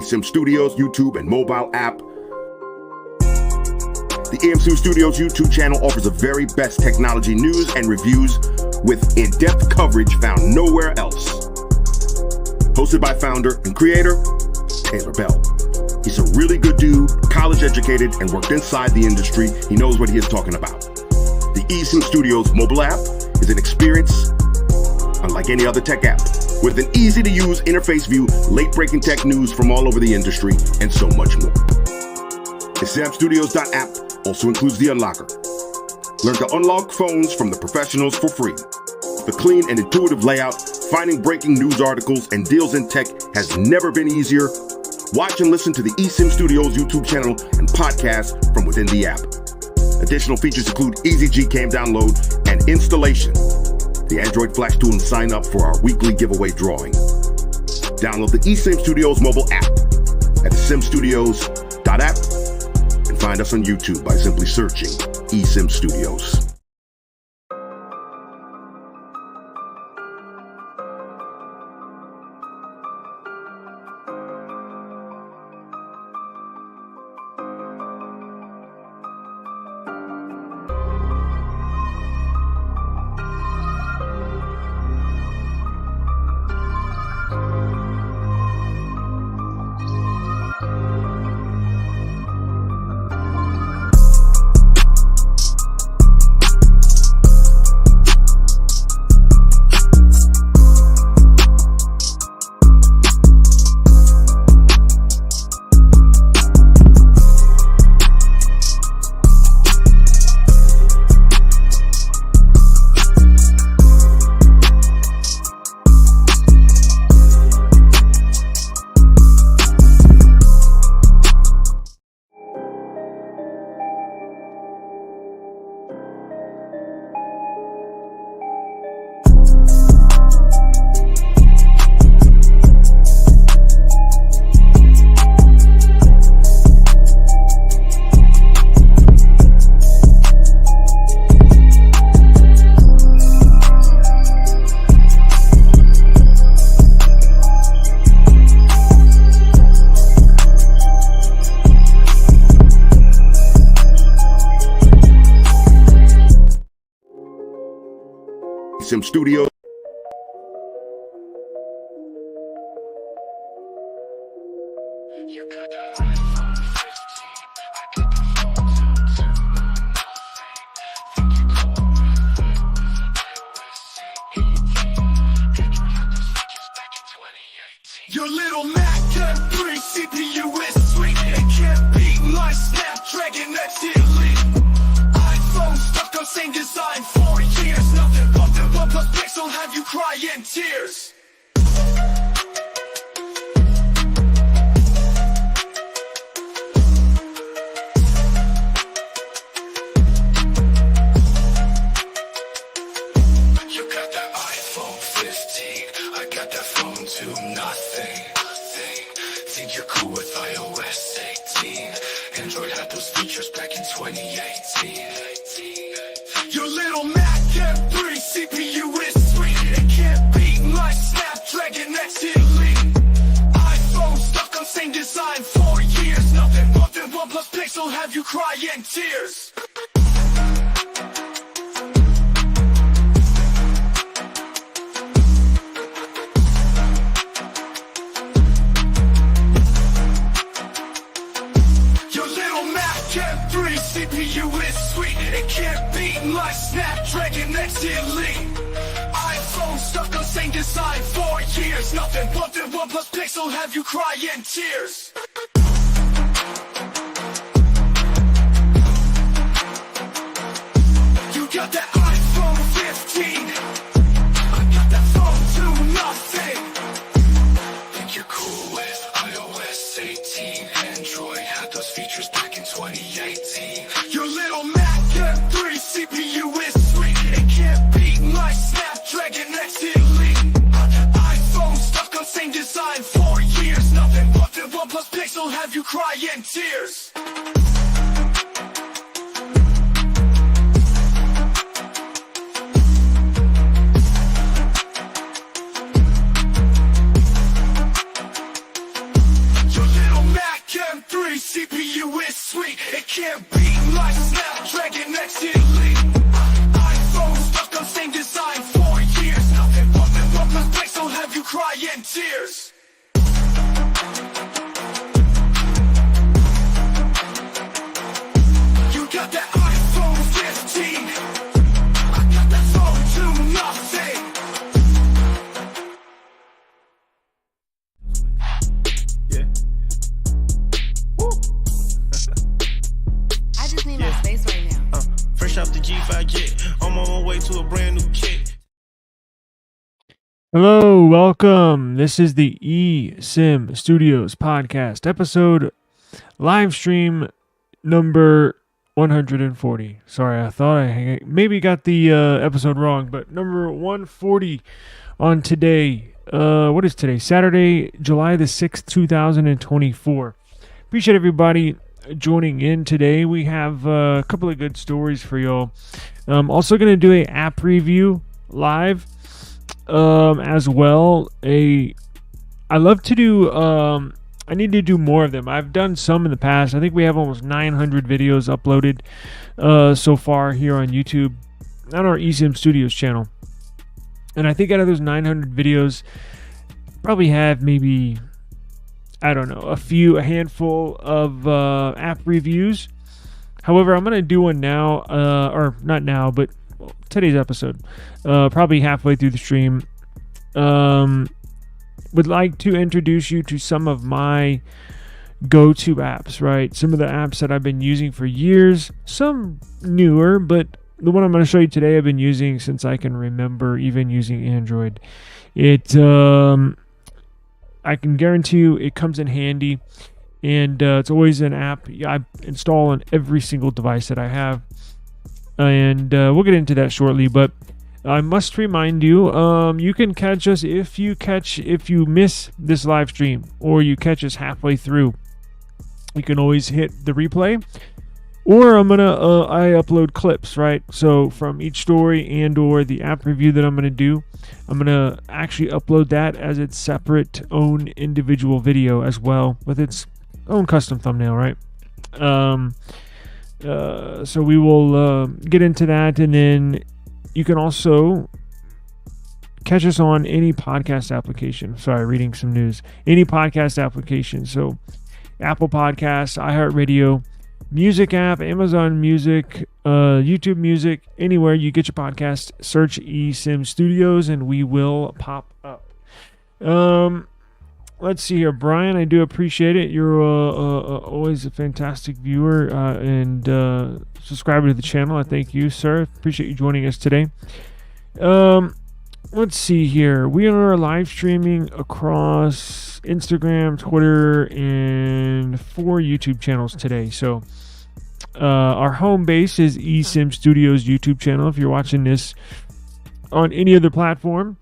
eSIM Studios YouTube and mobile app. The eSIM Studios YouTube channel offers the very best technology news and reviews with in-depth coverage found nowhere else. Hosted by founder and creator, Taylor Bell. He's a really good dude, college educated, and worked inside the industry. He knows what he is talking about. The eSIM Studios mobile app is an experience unlike any other tech app, with an easy-to-use interface view, late-breaking tech news from all over the industry, and so much more. eSIMstudios.app also includes the unlocker. Learn to unlock phones from the professionals for free. The clean and intuitive layout, finding breaking news articles and deals in tech has never been easier. Watch and listen to the eSIM Studios YouTube channel and podcast from within the app. Additional features include easy Gcam download and installation, the Android Flash tool, and sign up for our weekly giveaway drawing. Download the eSIM Studios mobile app at eSIMstudios.app and find us on YouTube by simply searching eSIM Studios. eSIM Studios. Your little Mac M3 CPU is sweet. It can't beat my Snapdragon that's elite. iPhone stuck on same design for years. Nothing but the OnePlus Pixel have you crying tears. You got that iPhone 15, I got that phone to nothing. Think you're cool with iOS 18. Android had those features back in 2018. Your little Mac M3 CPU is sweet. It can't beat my Snapdragon that's elite. iPhone stuck on same design for years. Nothing but the OnePlus Pixel have you crying tears. M3 CPU is sweet. It can't beat my Snapdragon that's elite. iPhone stuck on same design for years. Nothing but the OnePlus Pixel have you crying tears. You got that iPhone 15, I got that phone to nothing. Think you're cool with iOS 18. Android had those features back in 2018. Your little Mac M3 CPU is sweet. It can't beat my Snapdragon that's elite. iPhone stuck on same design for years. Nothing but the OnePlus Pixel have you crying tears. Your can't beat my Snapdragon X Elite. iPhone stuck on same design for years. Nothing but the OnePlus breaks don't have you crying tears. You got that iPhone 15. I got that phone to nothing. Yeah. Woo. I just need my space right now. Fresh off the G5 jet, I'm on my way to a brand new kit. Hello, welcome. This is the eSIM Studios podcast, episode live stream number 140. Sorry, I thought I maybe got the episode wrong, but number 140 on today. What is today? Saturday, July the 6th, 2024. Appreciate everybody joining in today. We have a couple of good stories for y'all. I'm also going to do an app review live as well. I love to do I need to do more of them. I've done some in the past. I think we have almost 900 videos uploaded so far here on YouTube on our eSIM Studios channel. And I think out of those 900 videos, probably have maybe, I don't know, a handful of app reviews. However, I'm going to do one now, or not now, but today's episode, probably halfway through the stream. Would like to introduce you to some of my go-to apps, right? Some of the apps that I've been using for years, some newer, but the one I'm going to show you today I've been using since I can remember, even using Android. I can guarantee you it comes in handy, and it's always an app I install on every single device that I have, and we'll get into that shortly. But I must remind you, you can catch us if you miss this live stream or you catch us halfway through. You can always hit the replay, or I upload clips, right? So from each story and or the app review that I'm gonna do, I'm gonna actually upload that as its separate own individual video as well, with its own custom thumbnail, right? So we will get into that, and then you can also catch us on any podcast application. Sorry, reading some news. Any podcast application. So Apple Podcasts, iHeartRadio, Music app, Amazon Music, YouTube Music, anywhere you get your podcast, search eSIM Studios and we will pop up. Let's see here. Brian, I do appreciate it. You're always a fantastic viewer and subscriber to the channel. I thank you, sir. Appreciate you joining us today. Let's see here. We are live streaming across Instagram, Twitter, and 4 YouTube channels today. So our home base is eSIM Studios YouTube channel. If you're watching this on any other platform,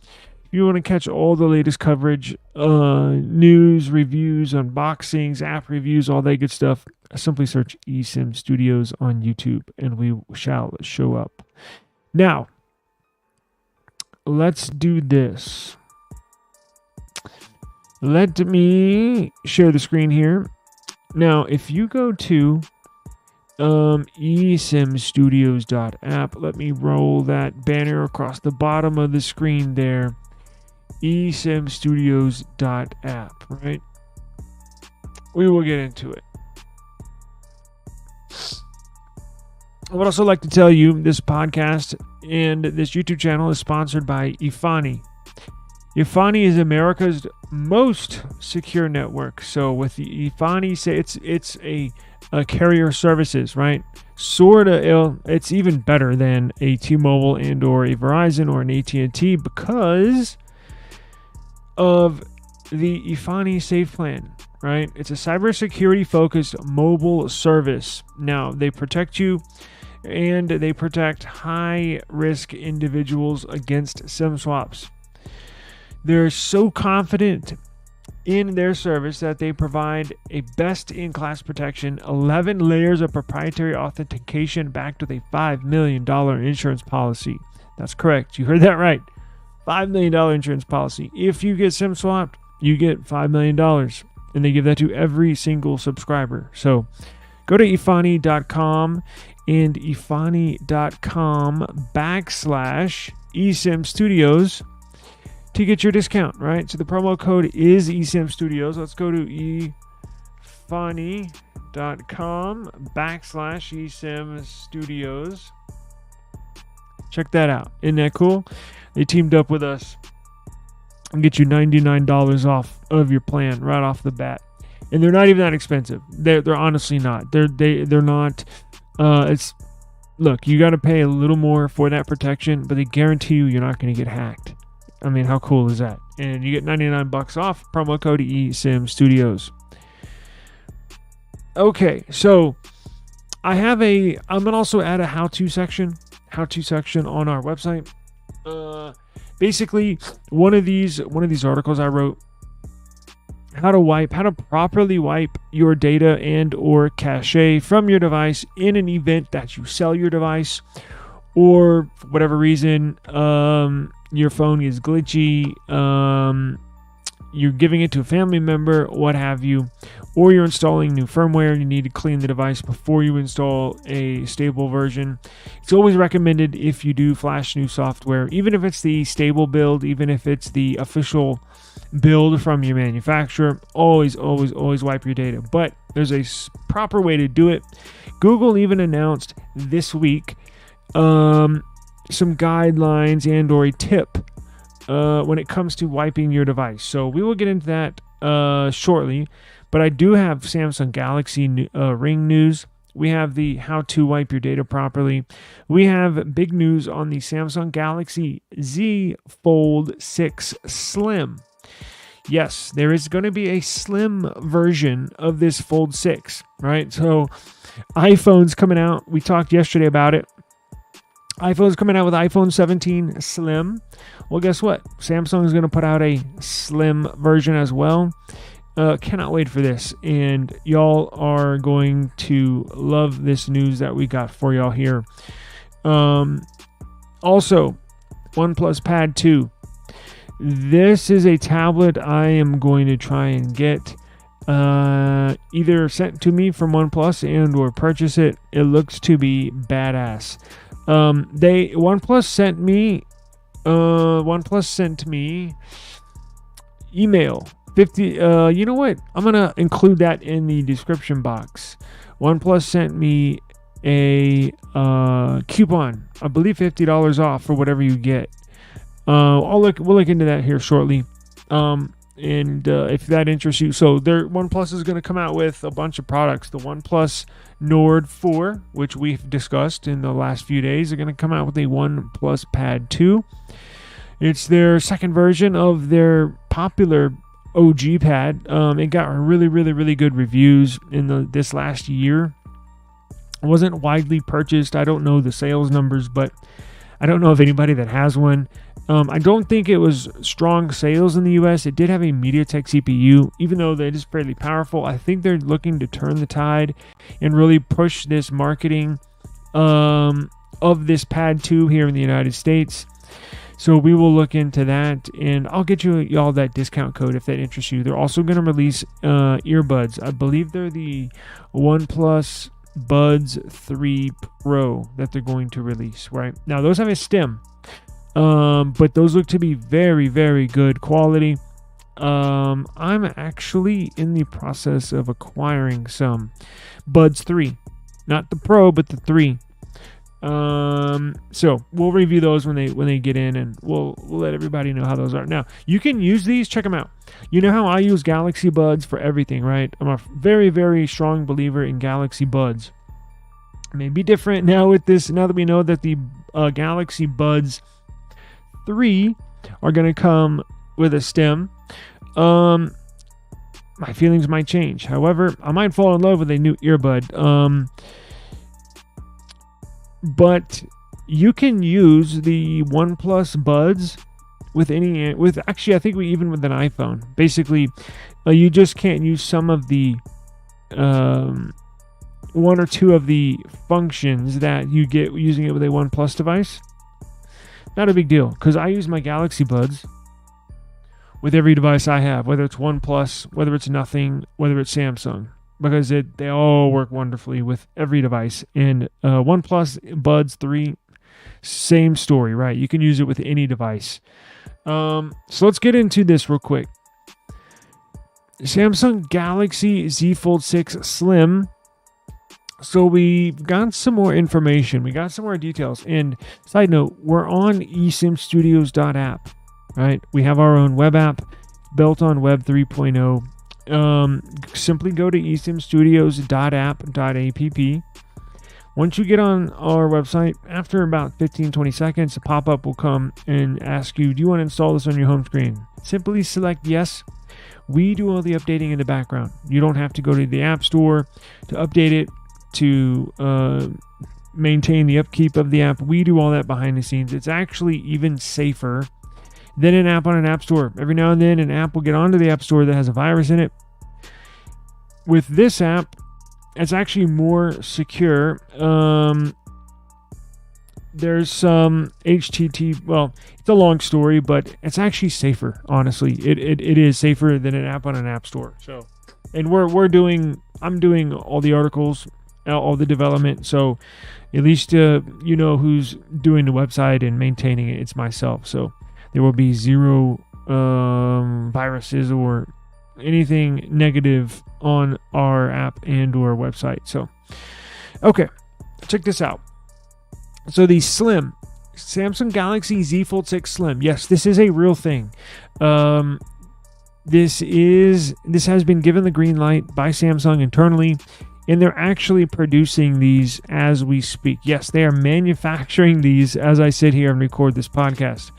if you want to catch all the latest coverage, news, reviews, unboxings, app reviews, all that good stuff, simply search eSIM Studios on YouTube and we shall show up. Now, let's do this. Let me share the screen here. Now, if you go to eSIMstudios.app, let me roll that banner across the bottom of the screen there. eSIMstudios.app, right? We will get into it. I would also like to tell you this podcast and this YouTube channel is sponsored by Ifani. Ifani is America's most secure network. So with the Ifani, say it's a carrier services, right? It's even better than a T-Mobile and or a Verizon or an AT&T because of the Ifani Safe Plan, right? It's a cybersecurity focused mobile service. Now, they protect you and they protect high risk individuals against SIM swaps. They're so confident in their service that they provide a best-in-class protection, 11 layers of proprietary authentication backed with a $5 million insurance policy. That's correct. You heard that right. $5 million insurance policy. If you get SIM swapped, you get $5 million. And they give that to every single subscriber. So Go to ifani.com and ifani.com/eSIM Studios to get your discount, right? So the promo code is eSIM Studios. Let's go to ifani.com/eSIM Studios. Check that out. Isn't that cool? They teamed up with us and get you $99 off of your plan right off the bat. And they're not even that expensive. They're honestly not. They're not. It's look, you got to pay a little more for that protection, but they guarantee you're not going to get hacked. I mean, how cool is that? And you get $99 off. Promo code eSIM Studios. Okay, so I'm gonna also add a how-to section on our website. Basically, one of these articles I wrote, how to properly wipe your data and or cache from your device in an event that you sell your device, or for whatever reason your phone is glitchy, you're giving it to a family member, what have you, or you're installing new firmware, you need to clean the device before you install a stable version. It's always recommended, if you do flash new software, even if it's the stable build, even if it's the official build from your manufacturer, always wipe your data. But there's a proper way to do it. Google even announced this week some guidelines and or a tip when it comes to wiping your device. So we will get into that shortly. But I do have Samsung Galaxy Ring news. We have the how to wipe your data properly. We have big news on the Samsung Galaxy Z Fold 6 Slim. Yes, there is going to be a slim version of this Fold 6, right? So iPhone's coming out. We talked yesterday about it. iPhone's coming out with iPhone 17 Slim. Well, guess what? Samsung is going to put out a slim version as well. Cannot wait for this, and y'all are going to love this news that we got for y'all here. Also, OnePlus Pad 2. This is a tablet I am going to try and get either sent to me from OnePlus and or purchase it. It looks to be badass. OnePlus sent me email. 50. You know what? I'm gonna include that in the description box. OnePlus sent me a coupon. I believe $50 off for whatever you get. We'll look into that here shortly. And if that interests you, so OnePlus is going to come out with a bunch of products. The OnePlus Nord 4, which we've discussed in the last few days, are going to come out with a OnePlus Pad 2. It's their second version of their popular OG pad. It got really good reviews in this last year. It wasn't widely purchased. I don't know the sales numbers, but I don't know of anybody that has one. I don't think it was strong sales in the US. It did have a MediaTek CPU, even though that is fairly powerful. I think they're looking to turn the tide and really push this marketing of this Pad 2 here in the United States. So we will look into that, and I'll get you all that discount code if that interests you. They're also going to release earbuds. I believe they're the OnePlus Buds 3 Pro that they're going to release, right? Now, those have a stem, but those look to be very good quality. I'm actually in the process of acquiring some Buds 3. Not the Pro, but the 3. So we'll review those when they get in, and we'll let everybody know how those are. Now, you can use these. Check them out. You know how I use Galaxy Buds for everything, right? I'm a very strong believer in Galaxy Buds. It may be different now with this. Now that we know that the Galaxy Buds 3 are going to come with a stem, my feelings might change. However, I might fall in love with a new earbud. But you can use the OnePlus Buds actually, I think even with an iPhone. Basically, you just can't use some of the one or two of the functions that you get using it with a OnePlus device. Not a big deal, because I use my Galaxy Buds with every device I have, whether it's OnePlus, whether it's nothing, whether it's Samsung. because they all work wonderfully with every device. And OnePlus Buds 3, same story, right? You can use it with any device. So let's get into this real quick. Samsung Galaxy Z Fold 6 Slim. So we got some more information. We got some more details. And side note, we're on eSIMstudios.app, right? We have our own web app built on Web 3.0. Simply go to eSIMstudios.app.app. Once you get on our website, after about 15-20 seconds, a pop-up will come and ask you, do you want to install this on your home screen? Simply select yes. We do all the updating in the background. You don't have to go to the App Store to update it, to maintain the upkeep of the app. We do all that behind the scenes. It's actually even safer than an app on an app store. Every now and then, an app will get onto the App Store that has a virus in it. With this app, it's actually more secure. There's some HTTP. Well, it's a long story, but it's actually safer. Honestly, it is safer than an app on an app store. So, and I'm doing all the articles, all the development. So, at least you know who's doing the website and maintaining it. It's myself. So there will be zero viruses or anything negative on our app and or website. So, okay, check this out. So the Slim, Samsung Galaxy Z Fold 6 Slim. Yes, this is a real thing. This has been given the green light by Samsung internally, and they're actually producing these as we speak. Yes, they are manufacturing these as I sit here and record this podcast.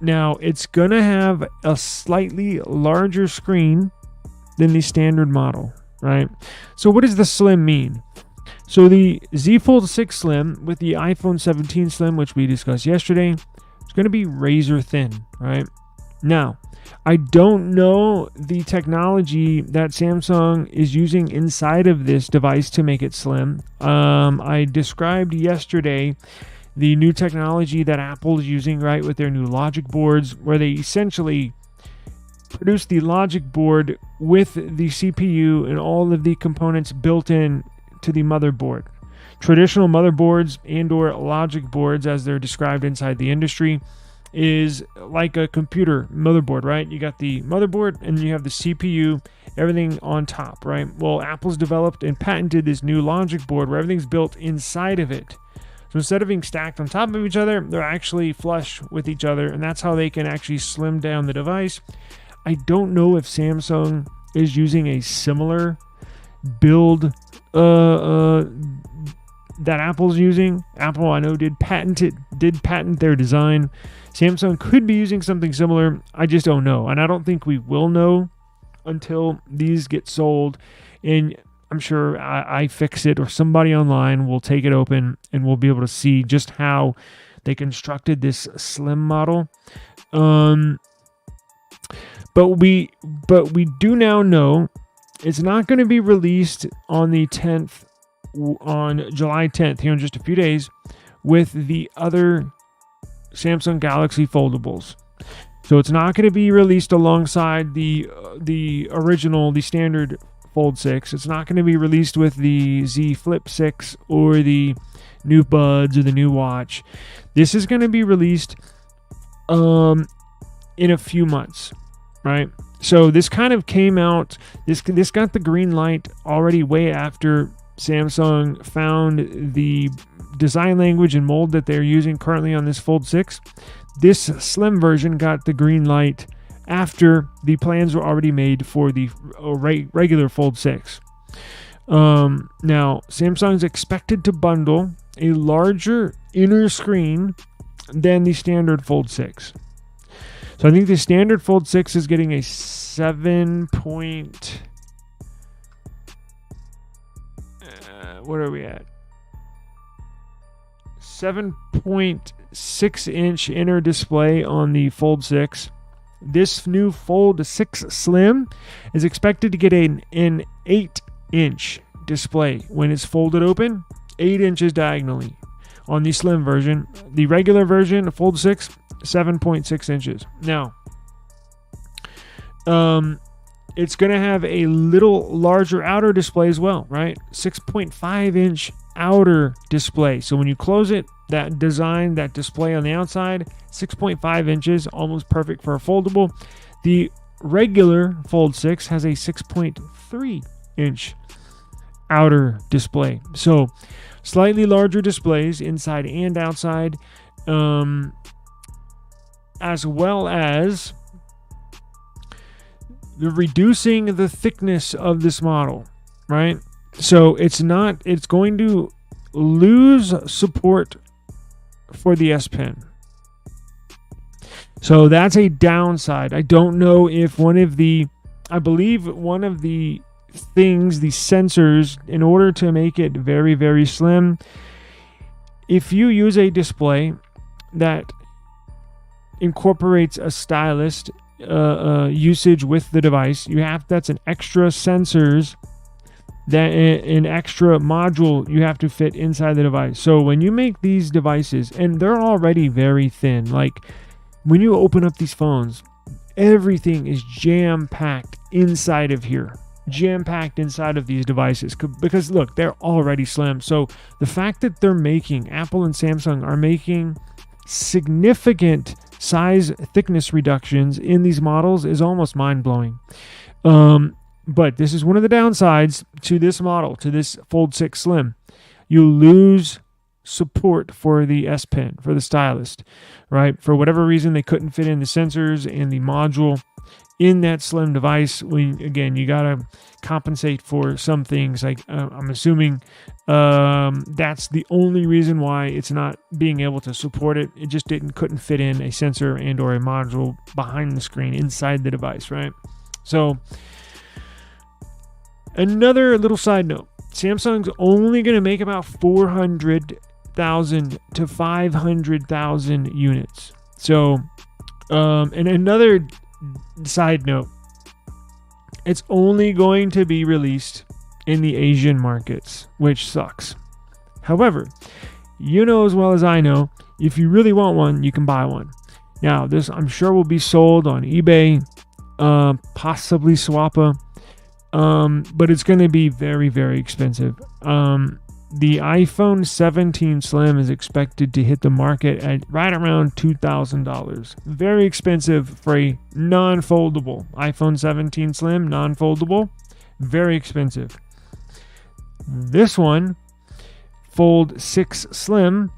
Now, it's going to have a slightly larger screen than the standard model, right? So what does the Slim mean? So the Z Fold 6 Slim with the iPhone 17 Slim, which we discussed yesterday, it's going to be razor thin, right? Now, I don't know the technology that Samsung is using inside of this device to make it slim. I described yesterday the new technology that Apple is using, right, with their new logic boards, where they essentially produce the logic board with the CPU and all of the components built in to the motherboard. Traditional motherboards and or logic boards, as they're described inside the industry, is like a computer motherboard, right? You got the motherboard and you have the CPU, everything on top, right? Well, Apple's developed and patented this new logic board where everything's built inside of it. So instead of being stacked on top of each other, they're actually flush with each other, and that's how they can actually slim down the device. I don't know if Samsung is using a similar build that Apple's using. Apple, I know, did patent their design. Samsung could be using something similar. I just don't know, and I don't think we will know until these get sold. And I'm sure iFixit or somebody online will take it open and we'll be able to see just how they constructed this slim model. But we do now know it's not going to be released on the 10th, on July 10th, here in just a few days, with the other Samsung Galaxy foldables. So it's not going to be released alongside the original, the standard Fold 6. It's not going to be released with the Z Flip 6 or the new Buds or the new watch. This is going to be released in a few months, right? So this kind of came out, this got the green light already way after Samsung found the design language and mold that they're using currently on this Fold 6. This slim version got the green light after the plans were already made for the regular Fold 6. Now, Samsung's expected to bundle a larger inner screen than the standard Fold 6. So I think the standard Fold 6 is getting a 7 point... what are we at? 7.6 inch inner display on the Fold 6. This new Fold 6 Slim is expected to get an 8-inch display when it's folded open, 8 inches diagonally on the Slim version. The regular version, the Fold 6, 7.6 inches. Now, it's going to have a little larger outer display as well, right? 6.5 inch outer display. So when you close it, that design, that display on the outside, 6.5 inches, almost perfect for a foldable. The regular Fold 6 has a 6.3 inch outer display. So slightly larger displays inside and outside, as well as reducing the thickness of this model, right? So it's going to lose support for the S Pen. So that's a downside. I don't know if I believe one of the things, the sensors, in order to make it very, very slim, if you use a display that incorporates a stylus usage with the device, that's an extra sensors, that an extra module you have to fit inside the device. So when you make these devices, and they're already very thin, like when you open up these phones, everything is jam-packed inside of here, jam-packed inside of these devices, because look, they're already slim. So the fact that Apple and Samsung are making significant size thickness reductions in these models is almost mind-blowing. But this is one of the downsides to this model, to this Fold 6 Slim. You lose support for the S Pen, for the stylus, right? For whatever reason, they couldn't fit in the sensors and the module in that slim device. Again, you got to compensate for some things. Like I'm assuming that's the only reason why it's not being able to support it. It just couldn't fit in a sensor and or a module behind the screen inside the device, right? So another little side note, Samsung's only going to make about 400,000 to 500,000 units. So, and another side note, it's only going to be released in the Asian markets, which sucks. However, you know as well as I know, if you really want one, you can buy one. Now, this I'm sure will be sold on eBay, possibly Swappa, but it's going to be very, very expensive. The iPhone 17 Slim is expected to hit the market at right around $2,000. Very expensive for a non-foldable. iPhone 17 Slim, non-foldable, very expensive. This one, Fold 6 Slim,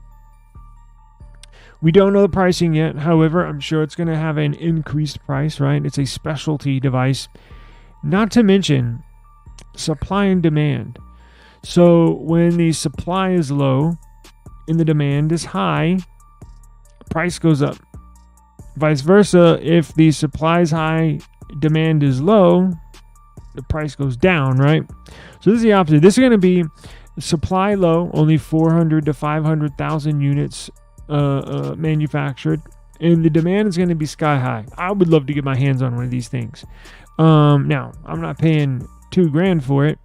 we don't know the pricing yet. However, I'm sure it's going to have an increased price, right? It's a specialty device. Not to mention supply and demand. So when the supply is low and the demand is high, price goes up. Vice versa, if the supply is high, demand is low, the price goes down, right? So this is the opposite. This is going to be supply low, only 400 to 500,000 units manufactured, and the demand is going to be sky high. I would love to get my hands on one of these things. Now, I'm not paying $2,000 for it.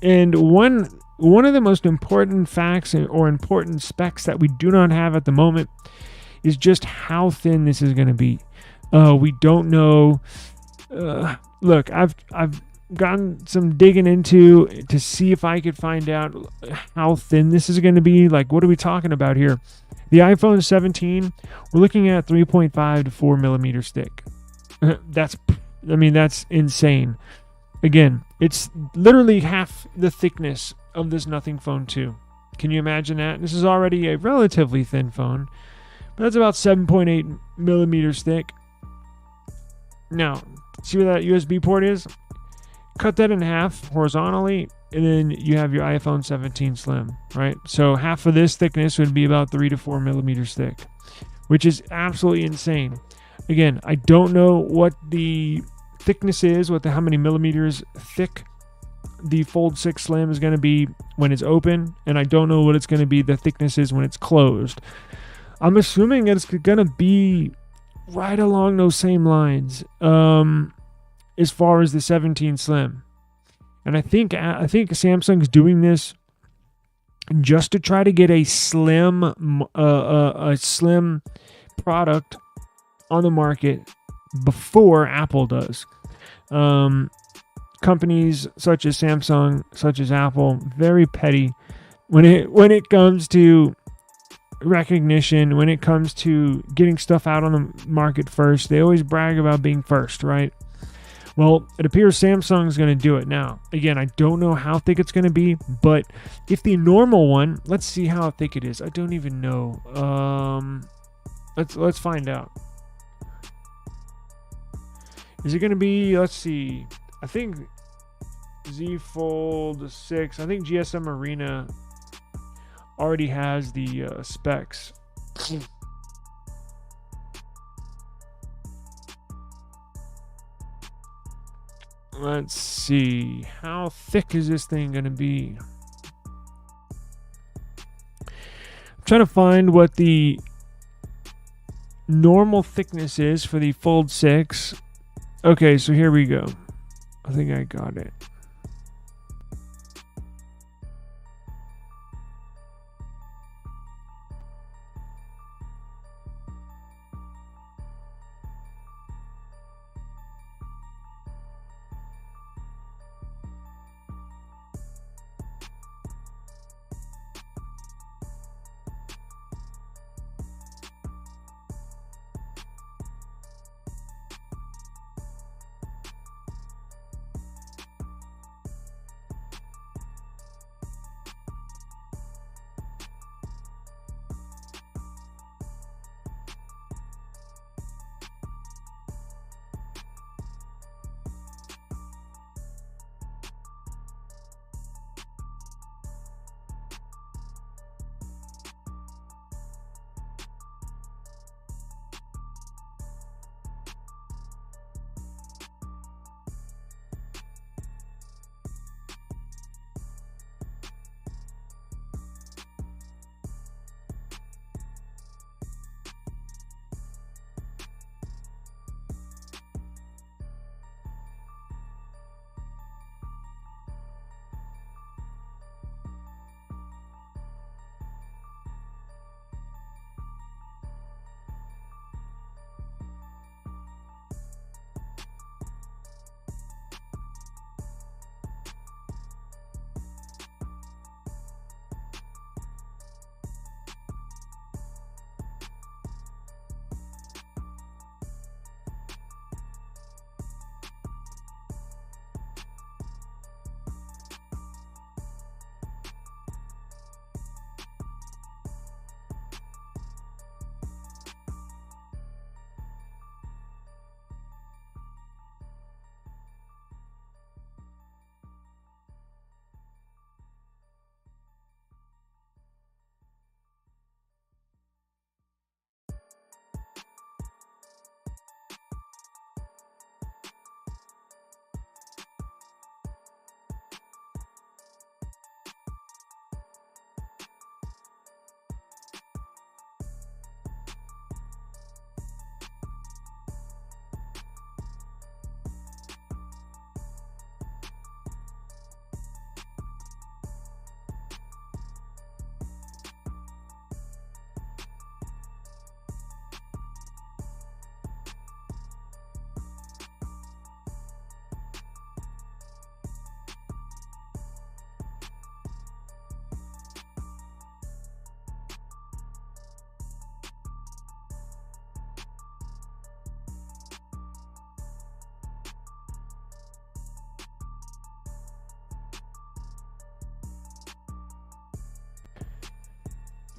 And one of the most important facts or important specs that we do not have at the moment is just how thin this is going to be. We don't know. Look, I've gotten some digging into to see if I could find out how thin this is going to be. Like, what are we talking about here? The iPhone 17, we're looking at 3.5 to 4 millimeters thick. That's insane. Again, it's literally half the thickness of this Nothing Phone 2. Can you imagine that? This is already a relatively thin phone, but that's about 7.8 millimeters thick. Now, see where that USB port is? Cut that in half horizontally, and then you have your iPhone 17 Slim, right? So half of this thickness would be about 3 to 4 millimeters thick, which is absolutely insane. Again, I don't know what the thickness is, how many millimeters thick the Fold 6 Slim is going to be when it's open, and I don't know what it's going to be, the thickness is when it's closed. I'm assuming it's going to be right along those same lines as far as the 17 Slim. And I think Samsung's doing this just to try to get a slim product on the market before Apple does. Companies such as Samsung, such as Apple, very petty when it comes to recognition, when it comes to getting stuff out on the market first. They always brag about being first, right? Well, it appears Samsung's going to do it now. Again, I don't know how thick it's going to be, but if the normal one, let's see how thick it is. I don't even know. Let's find out. Is it going to be, let's see, I think Z Fold 6, I think GSM Arena already has the specs. Let's see. How thick is this thing going to be? I'm trying to find what the normal thickness is for the Fold 6. Okay, so here we go. I think I got it.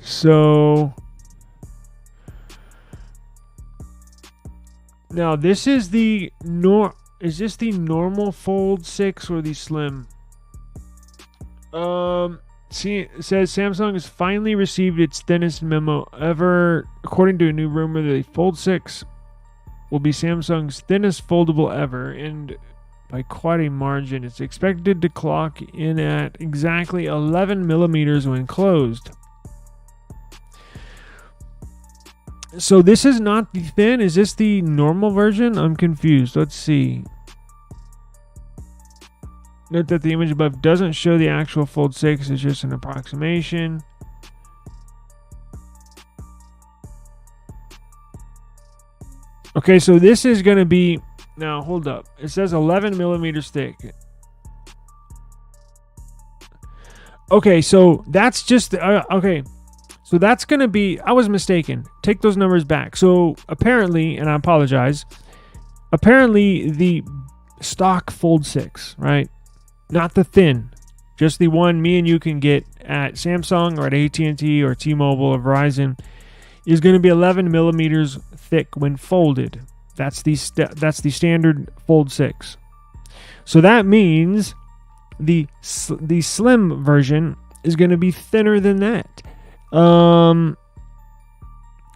So now this is the is this the normal Fold 6 or the Slim? See, it says Samsung has finally received its thinnest memo ever. According to a new rumor, the Fold 6 will be Samsung's thinnest foldable ever, and by quite a margin. It's expected to clock in at exactly 11 millimeters when closed. So this is not the thin. Is this the normal version? I'm confused. Let's see. Note that the image above doesn't show the actual Fold 6. It's just an approximation. Okay, so this is going to be Now, hold up. It says 11 millimeters thick. Okay, so that's just... okay, so that's going to be... I was mistaken. Take those numbers back. So, apparently, and I apologize, apparently the stock Fold 6, right? Not the thin. Just the one me and you can get at Samsung or at AT&T or T-Mobile or Verizon is going to be 11 millimeters thick when folded. That's the standard Fold 6. So that means the slim version is going to be thinner than that.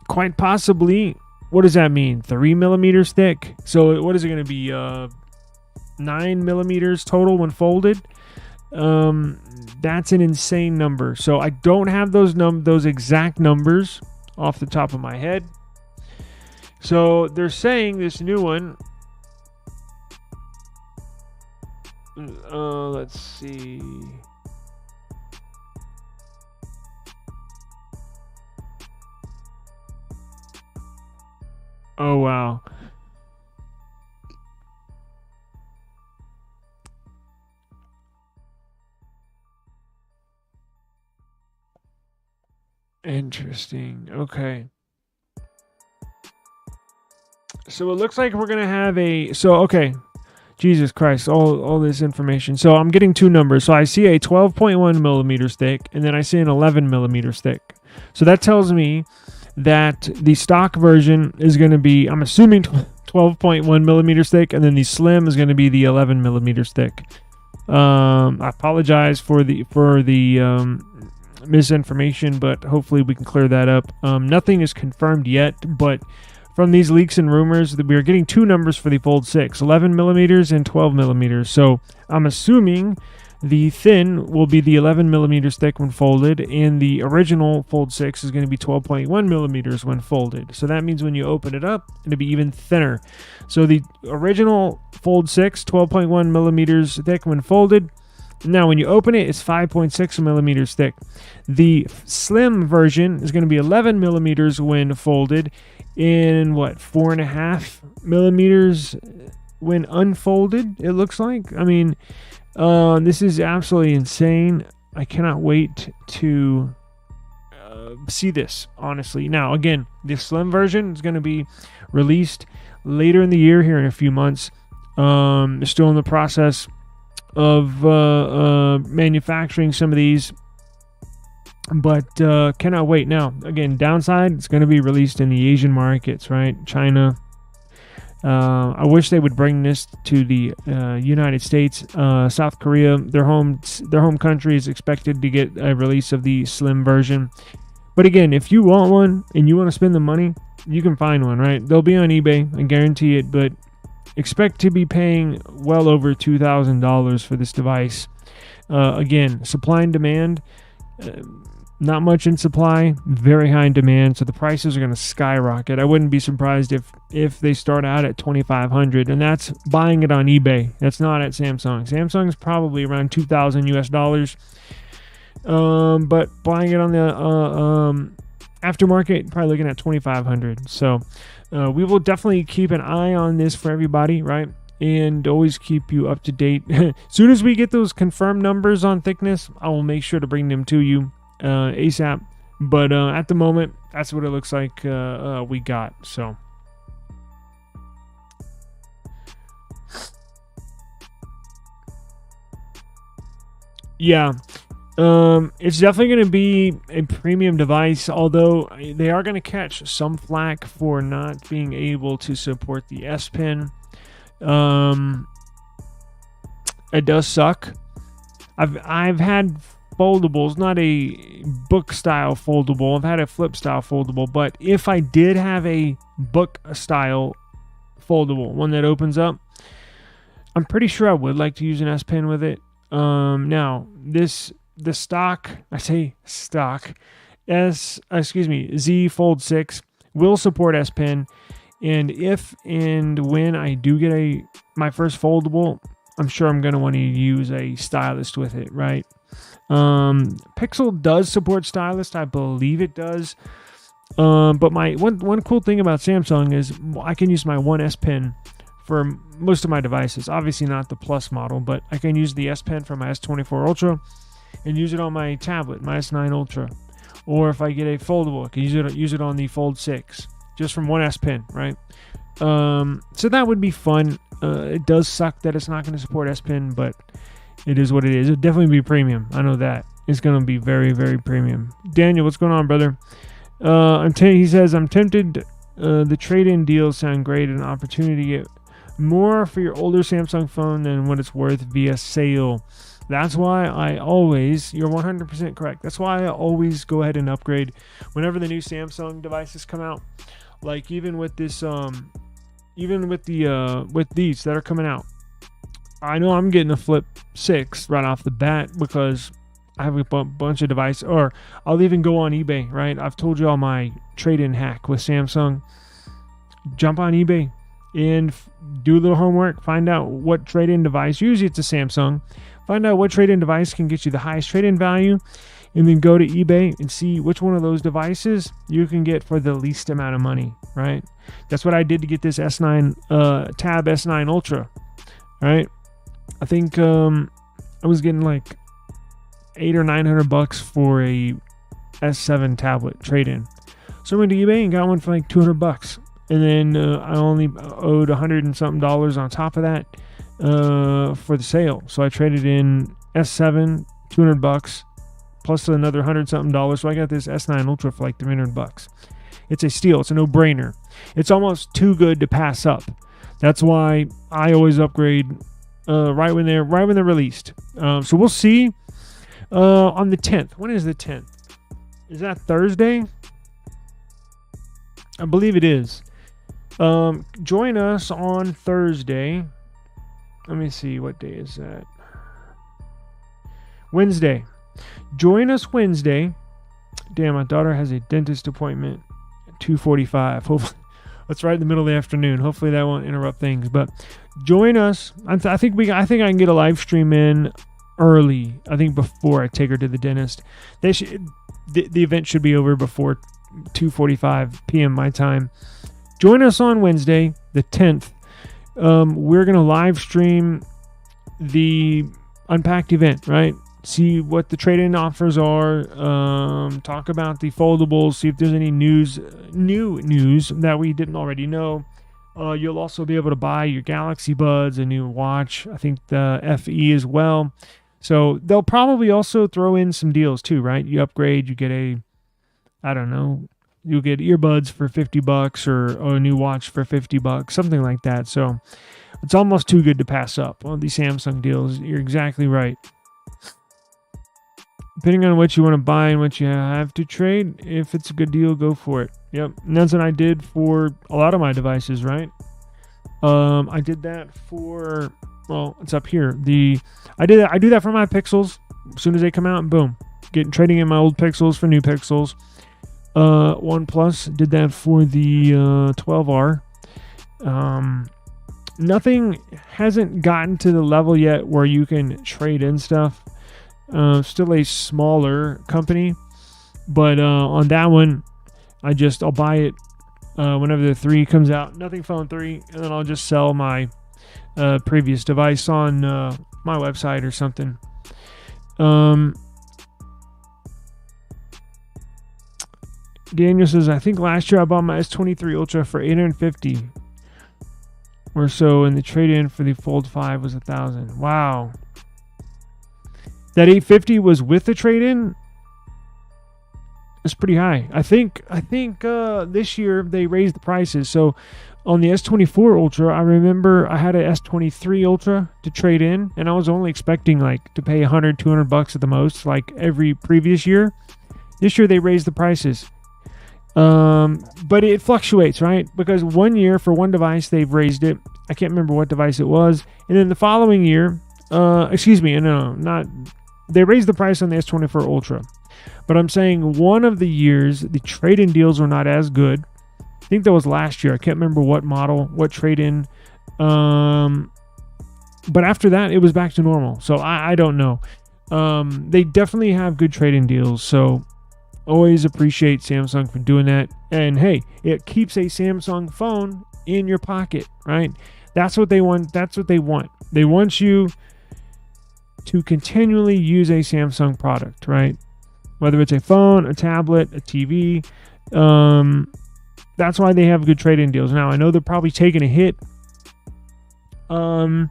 Quite possibly, what does that mean? 3 millimeters thick. So what is it going to be? 9 millimeters total when folded. That's an insane number. So I don't have those exact numbers off the top of my head. So they're saying this new one. Let's see. Oh wow. Interesting. Okay. So it looks like we're going to have okay. Jesus Christ, all this information. So I'm getting two numbers. So I see a 12.1 millimeters thick, and then I see an 11 millimeters thick. So that tells me that the stock version is going to be, I'm assuming 12.1 millimeters thick, and then the slim is going to be the 11 millimeters thick. I apologize for the misinformation, but hopefully we can clear that up. Nothing is confirmed yet, but from these leaks and rumors that we are getting two numbers for the Fold 6, 11 millimeters and 12 millimeters. So I'm assuming the thin will be the 11 millimeters thick when folded, and the original Fold 6 is going to be 12.1 millimeters when folded. So that means when you open it up, it'll be even thinner. So the original Fold 6, 12.1 millimeters thick when folded. Now, when you open it, it's 5.6 millimeters thick. The slim version is going to be 11 millimeters when folded, in 4.5 millimeters when unfolded, it looks like. I mean, this is absolutely insane. I cannot wait to see this, honestly. Now, again, the slim version is going to be released later in the year, here in a few months. They're still in the process of manufacturing some of these, but cannot wait. Now, again, downside, it's going to be released in the Asian markets, right? China. I wish they would bring this to the United States. South Korea, their home country, is expected to get a release of the slim version. But again, if you want one and you want to spend the money, you can find one, right? They'll be on eBay, I guarantee it, but expect to be paying well over $2,000 for this device. Again, supply and demand, not much in supply, very high in demand, so the prices are going to skyrocket. I wouldn't be surprised if they start out at $2,500, and that's buying it on eBay. That's not at Samsung. Samsung's probably around $2,000 US, but buying it on the aftermarket, probably looking at $2,500. So we will definitely keep an eye on this for everybody, right? And always keep you up to date. As soon as we get those confirmed numbers on thickness, I will make sure to bring them to you ASAP. But at the moment, that's what it looks like we got. So yeah, it's definitely going to be a premium device, although they are going to catch some flack for not being able to support the S Pen. It does suck. I've had foldables, not a book style foldable. I've had a flip style foldable, but if I did have a book style foldable, one that opens up, I'm pretty sure I would like to use an S Pen with it. Now the stock, I say stock, Z Fold 6 will support S Pen, and if and when I do get my first foldable, I'm sure I'm going to want to use a stylus with it, right? Pixel does support stylus, I believe it does. But my one cool thing about Samsung is I can use my one S Pen for most of my devices. Obviously not the Plus model, but I can use the S Pen for my S24 Ultra and use it on my tablet, my S9 Ultra. Or if I get a foldable, I can use it on the Fold 6, just from one S Pen, right? So that would be fun. It does suck that it's not going to support S Pen, but it is what it is. It'll definitely be premium. I know that. It's going to be very, very premium. Daniel, what's going on, brother? He says, I'm tempted. The trade-in deals sound great. An opportunity to get more for your older Samsung phone than what it's worth via sale. That's why I always, you're 100% correct. That's why I always go ahead and upgrade whenever the new Samsung devices come out. Like even with this, with these that are coming out. I know I'm getting a Flip 6 right off the bat because I have a bunch of devices, or I'll even go on eBay, right? I've told you all my trade-in hack with Samsung. Jump on eBay and do a little homework. Find out what trade-in device, usually it's a Samsung. Find out what trade-in device can get you the highest trade-in value, and then go to eBay and see which one of those devices you can get for the least amount of money, right? That's what I did to get this S9 Tab S9 Ultra, right? I think I was getting like $800 or $900 for a S7 tablet trade-in. So I went to eBay and got one for like $200, and then I only owed $100 and something on top of that for the sale. So I traded in S7 $200 plus another $100 something. So I got this S9 Ultra for like $300. It's a steal. It's a no-brainer. It's almost too good to pass up. That's why I always upgrade right when they're released. So we'll see on the 10th. When is the 10th? Is that Thursday? I believe it is. Join us on Thursday. Let me see, what day is that? Wednesday. Join us Wednesday. Damn, my daughter has a dentist appointment at 2:45. Hopefully, that's right in the middle of the afternoon. Hopefully that won't interrupt things. But join us. I think I can get a live stream in early. I think before I take her to the dentist. The event should be over before 2:45 p.m. my time. Join us on Wednesday, the 10th. We're going to live stream the Unpacked event, right? See what the trade-in offers are. Talk about the foldables. See if there's any new news that we didn't already know. You'll also be able to buy your Galaxy Buds, a new watch. I think the FE as well. So they'll probably also throw in some deals too, right? You upgrade, you get you'll get earbuds for $50 or a new watch for $50, something like that. So it's almost too good to pass up. Well, these Samsung deals, you're exactly right. Depending on what you want to buy and what you have to trade, if it's a good deal, go for it. Yep, and that's what I did for a lot of my devices, right? I did that for, well, it's up here. I do that for my Pixels. As soon as they come out, boom, trading in my old Pixels for new Pixels. OnePlus did that for the 12R. Nothing hasn't gotten to the level yet where you can trade in stuff. Still a smaller company, but on that one, I'll buy it whenever the 3 comes out. Nothing Phone 3, and then I'll just sell my previous device on my website or something. Daniel says, I think last year I bought my S23 Ultra for $850 or so, and the trade-in for the Fold 5 was $1,000. Wow. That $850 was with the trade-in? That's pretty high. I think this year they raised the prices. So on the S24 Ultra, I remember I had a S23 Ultra to trade in, and I was only expecting to pay $100, $200 at the most, like every previous year. This year they raised the prices. But it fluctuates, right? Because one year for one device they've raised it. I can't remember what device it was. And then the following year, they raised the price on the S24 Ultra. But I'm saying one of the years the trade-in deals were not as good. I think that was last year. I can't remember what model, what trade-in. But after that, it was back to normal. So I don't know. They definitely have good trade-in deals. So always appreciate Samsung for doing that. And hey, it keeps a Samsung phone in your pocket, right? That's what they want. They want you to continually use a Samsung product, right? Whether it's a phone, a tablet, a TV. That's why they have good trade-in deals. Now, I know they're probably taking a hit. Look,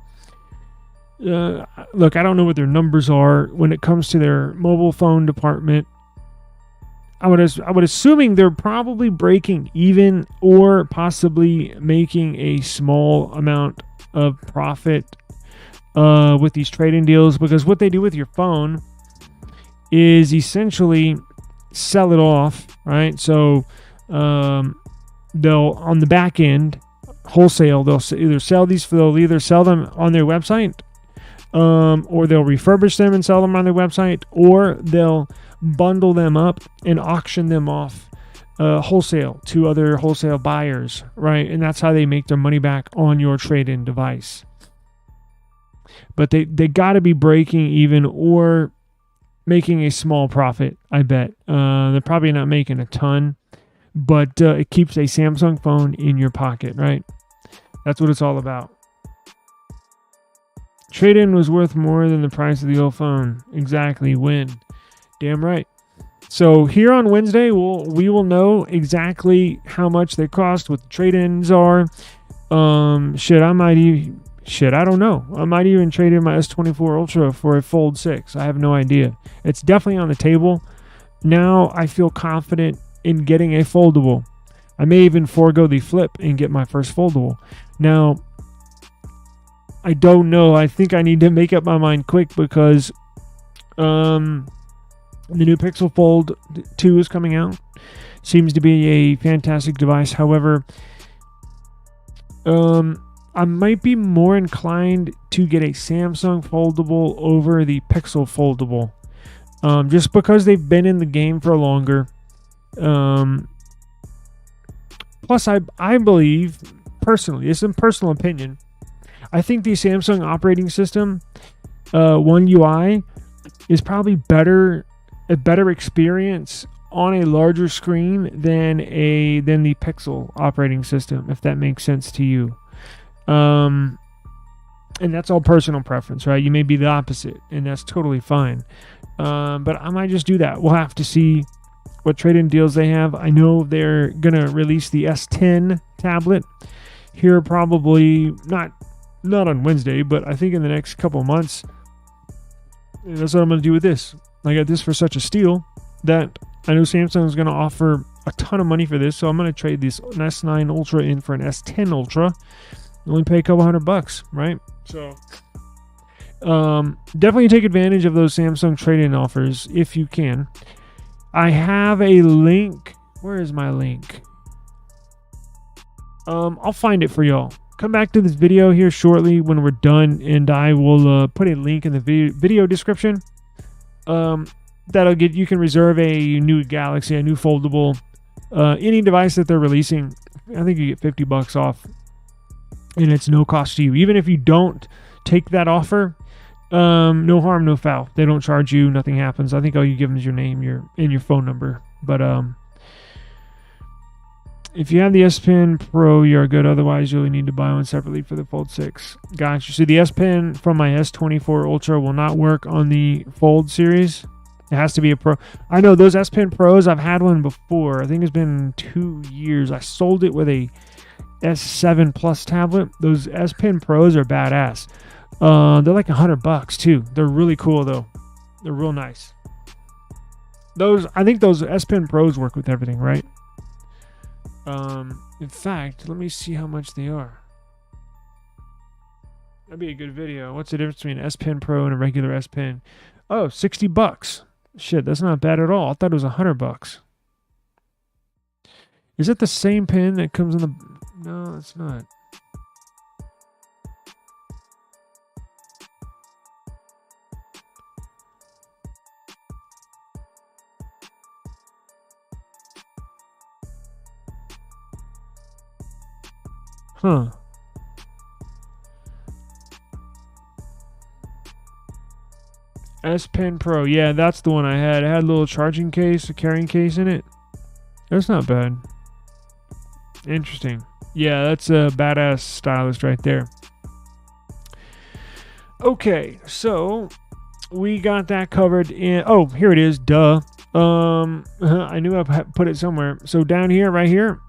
I don't know what their numbers are when it comes to their mobile phone department. I would assuming they're probably breaking even or possibly making a small amount of profit with these trade-in deals, because what they do with your phone is essentially sell it off, right? So they'll, on the back end, wholesale, they'll either sell them on their website, or they'll refurbish them and sell them on their website, or they'll bundle them up and auction them off wholesale to other wholesale buyers, right? And that's how they make their money back on your trade-in device. But they got to be breaking even or making a small profit, I bet. They're probably not making a ton, but it keeps a Samsung phone in your pocket, right? That's what it's all about. Trade-in was worth more than the price of the old phone. Exactly. When? Damn right. So here on Wednesday, we will know exactly how much they cost, what the trade-ins are. I don't know. I might even trade in my S24 Ultra for a Fold 6. I have no idea. It's definitely on the table. Now I feel confident in getting a foldable. I may even forego the flip and get my first foldable. Now, I don't know. I think I need to make up my mind quick because the new Pixel Fold 2 is coming out. Seems to be a fantastic device. However, I might be more inclined to get a Samsung foldable over the Pixel foldable. Just because they've been in the game for longer. Plus, I believe, personally, this is a personal opinion, I think the Samsung operating system, One UI, is probably a better experience on a larger screen than the Pixel operating system, if that makes sense to you. And that's all personal preference, right? You may be the opposite, and that's totally fine. But I might just do that. We'll have to see what trade-in deals they have. I know they're gonna release the S10 tablet here, probably not on Wednesday, but I think in the next couple of months. And that's what I'm gonna do with this. I got this for such a steal that I know Samsung is gonna offer a ton of money for this, so I'm gonna trade this S9 Ultra in for an S10 Ultra. Only pay a couple $100, right? So definitely take advantage of those Samsung trade-in offers if you can. I have a link. Where is my link? I'll find it for y'all. Come back to this video here shortly when we're done, and I will put a link in the video description. You can reserve a new Galaxy, a new foldable, any device that they're releasing. I think you get $50 off, and it's no cost to you. Even if you don't take that offer, no harm, no foul. They don't charge you. Nothing happens. I think all you give them is your name, your phone number. But if you have the S Pen Pro, you're good. Otherwise, you'll need to buy one separately for the Fold 6. Gotcha. So the S Pen from my S24 Ultra will not work on the Fold series. It has to be a Pro. I know those S Pen Pros. I've had one before. I think it's been 2 years. I sold it with a S7 Plus tablet. Those S Pen Pros are badass. They're like $100 too. They're really cool though. They're real nice. I think those S Pen Pros work with everything, right? In fact, let me see how much they are. That'd be a good video. What's the difference between an S Pen Pro and a regular S Pen? Oh, $60. Shit, that's not bad at all. I thought it was $100. Is it the same pen that comes in the... No, it's not. Huh. S Pen Pro. Yeah, that's the one I had. It had a little charging case, a carrying case in it. That's not bad. Interesting. Yeah, that's a badass stylus right there. Okay, so we got that covered in. Oh, here it is. Duh. I knew I put it somewhere. So down here, right here,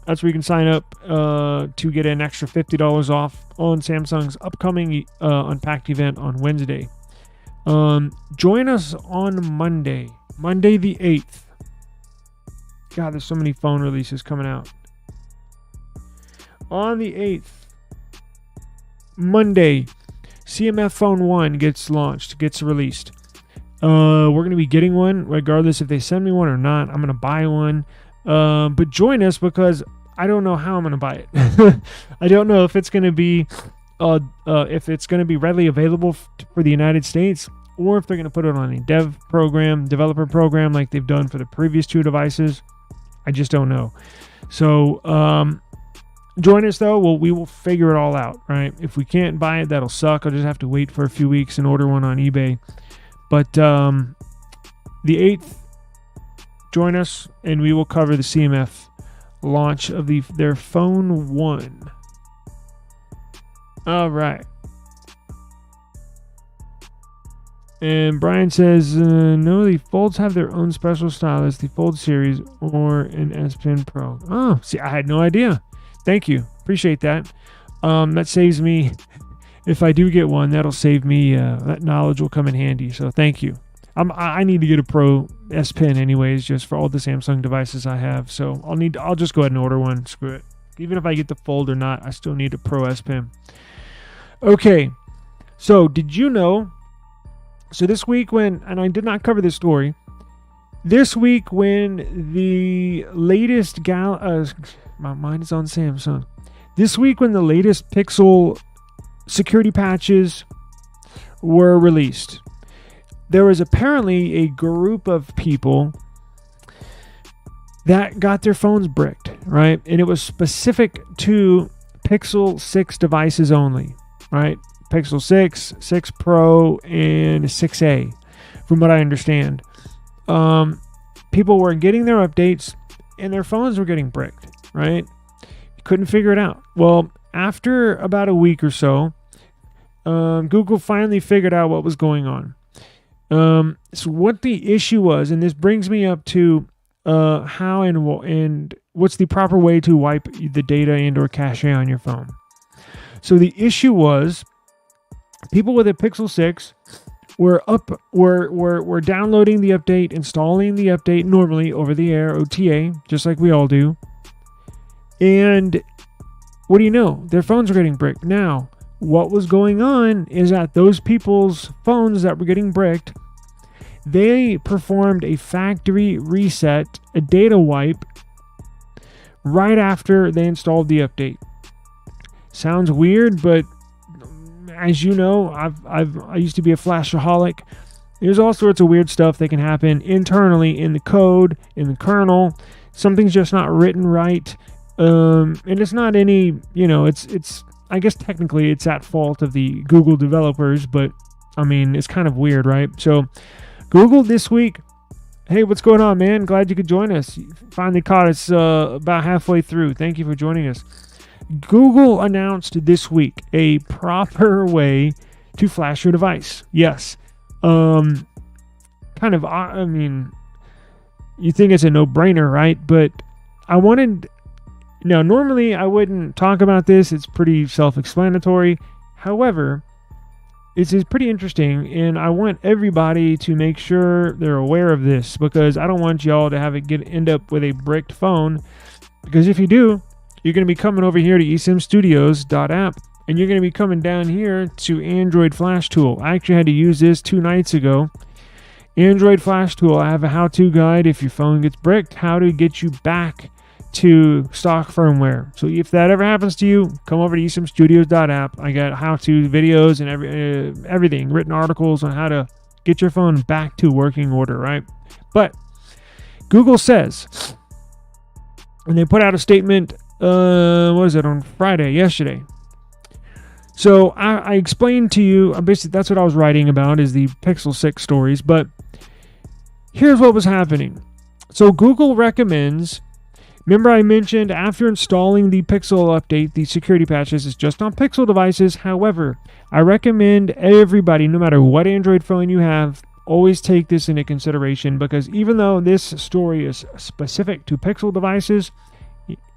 that's where you can sign up to get an extra $50 off on Samsung's upcoming Unpacked event on Wednesday. Join us on Monday the 8th. God, there's so many phone releases coming out. On the 8th, Monday, CMF Phone 1 gets released. We're going to be getting one, regardless if they send me one or not. I'm going to buy one. But join us because I don't know how I'm going to buy it. I don't know if it's going to be readily available for the United States, or if they're going to put it on a developer program like they've done for the previous two devices. I just don't know. So join us though. We will figure it all out, right? If we can't buy it, that'll suck. I'll just have to wait for a few weeks and order one on eBay. But the 8th, join us and we will cover the CMF launch of their Phone 1. All right. And Brian says, no, the Folds have their own special stylus, the Fold series or an S Pen Pro. Oh, see, I had no idea. Thank you. Appreciate that. That saves me. If I do get one, that'll save me. That knowledge will come in handy. So thank you. I need to get a Pro S Pen anyways, just for all the Samsung devices I have. So I'll just go ahead and order one. Screw it. Even if I get the Fold or not, I still need a Pro S Pen. Okay. So did you know? So this week and I did not cover this story. This week when the latest my mind is on Samsung. This week when the latest Pixel security patches were released, there was apparently a group of people that got their phones bricked, right? And it was specific to Pixel 6 devices only, right? Pixel 6, 6 Pro, and 6A, from what I understand. People were getting their updates, and their phones were getting bricked, right? Couldn't figure it out. Well, after about a week or so, Google finally figured out what was going on. So what the issue was, and this brings me up to how and what's the proper way to wipe the data and or cache on your phone. So the issue was people with a Pixel 6 were downloading the update, installing the update normally over the air, OTA, just like we all do. And what do you know? Their phones were getting bricked. Now, what was going on is that those people's phones that were getting bricked, they performed a factory reset, a data wipe, right after they installed the update. Sounds weird, but as you know, I used to be a flashaholic. There's all sorts of weird stuff that can happen internally in the code, in the kernel. Something's just not written right. And it's not any, it's I guess technically it's at fault of the Google developers, but I mean, it's kind of weird, right? So Google this week, hey, what's going on, man? Glad you could join us. You finally caught us about halfway through. Thank you for joining us. Google announced this week a proper way to flash your device. Yes. You think it's a no-brainer, right? But normally I wouldn't talk about this. It's pretty self-explanatory. However, it's pretty interesting, and I want everybody to make sure they're aware of this, because I don't want y'all to have it end up with a bricked phone, because if you do, you're going to be coming over here to eSIMstudios.app, and you're going to be coming down here to Android Flash Tool. I actually had to use this 2 nights ago. Android Flash Tool, I have a how-to guide if your phone gets bricked, how to get you back to stock firmware. So if that ever happens to you, come over to eSIMstudios.app. I got how-to videos and everything, written articles on how to get your phone back to working order, right? But Google says, and they put out a statement, on yesterday. So I explained to you, basically that's what I was writing about, is the Pixel 6 stories, but here's what was happening. So Google recommends Remember I mentioned after installing the Pixel update, the security patches is just on Pixel devices. However, I recommend everybody, no matter what Android phone you have, always take this into consideration, because even though this story is specific to Pixel devices,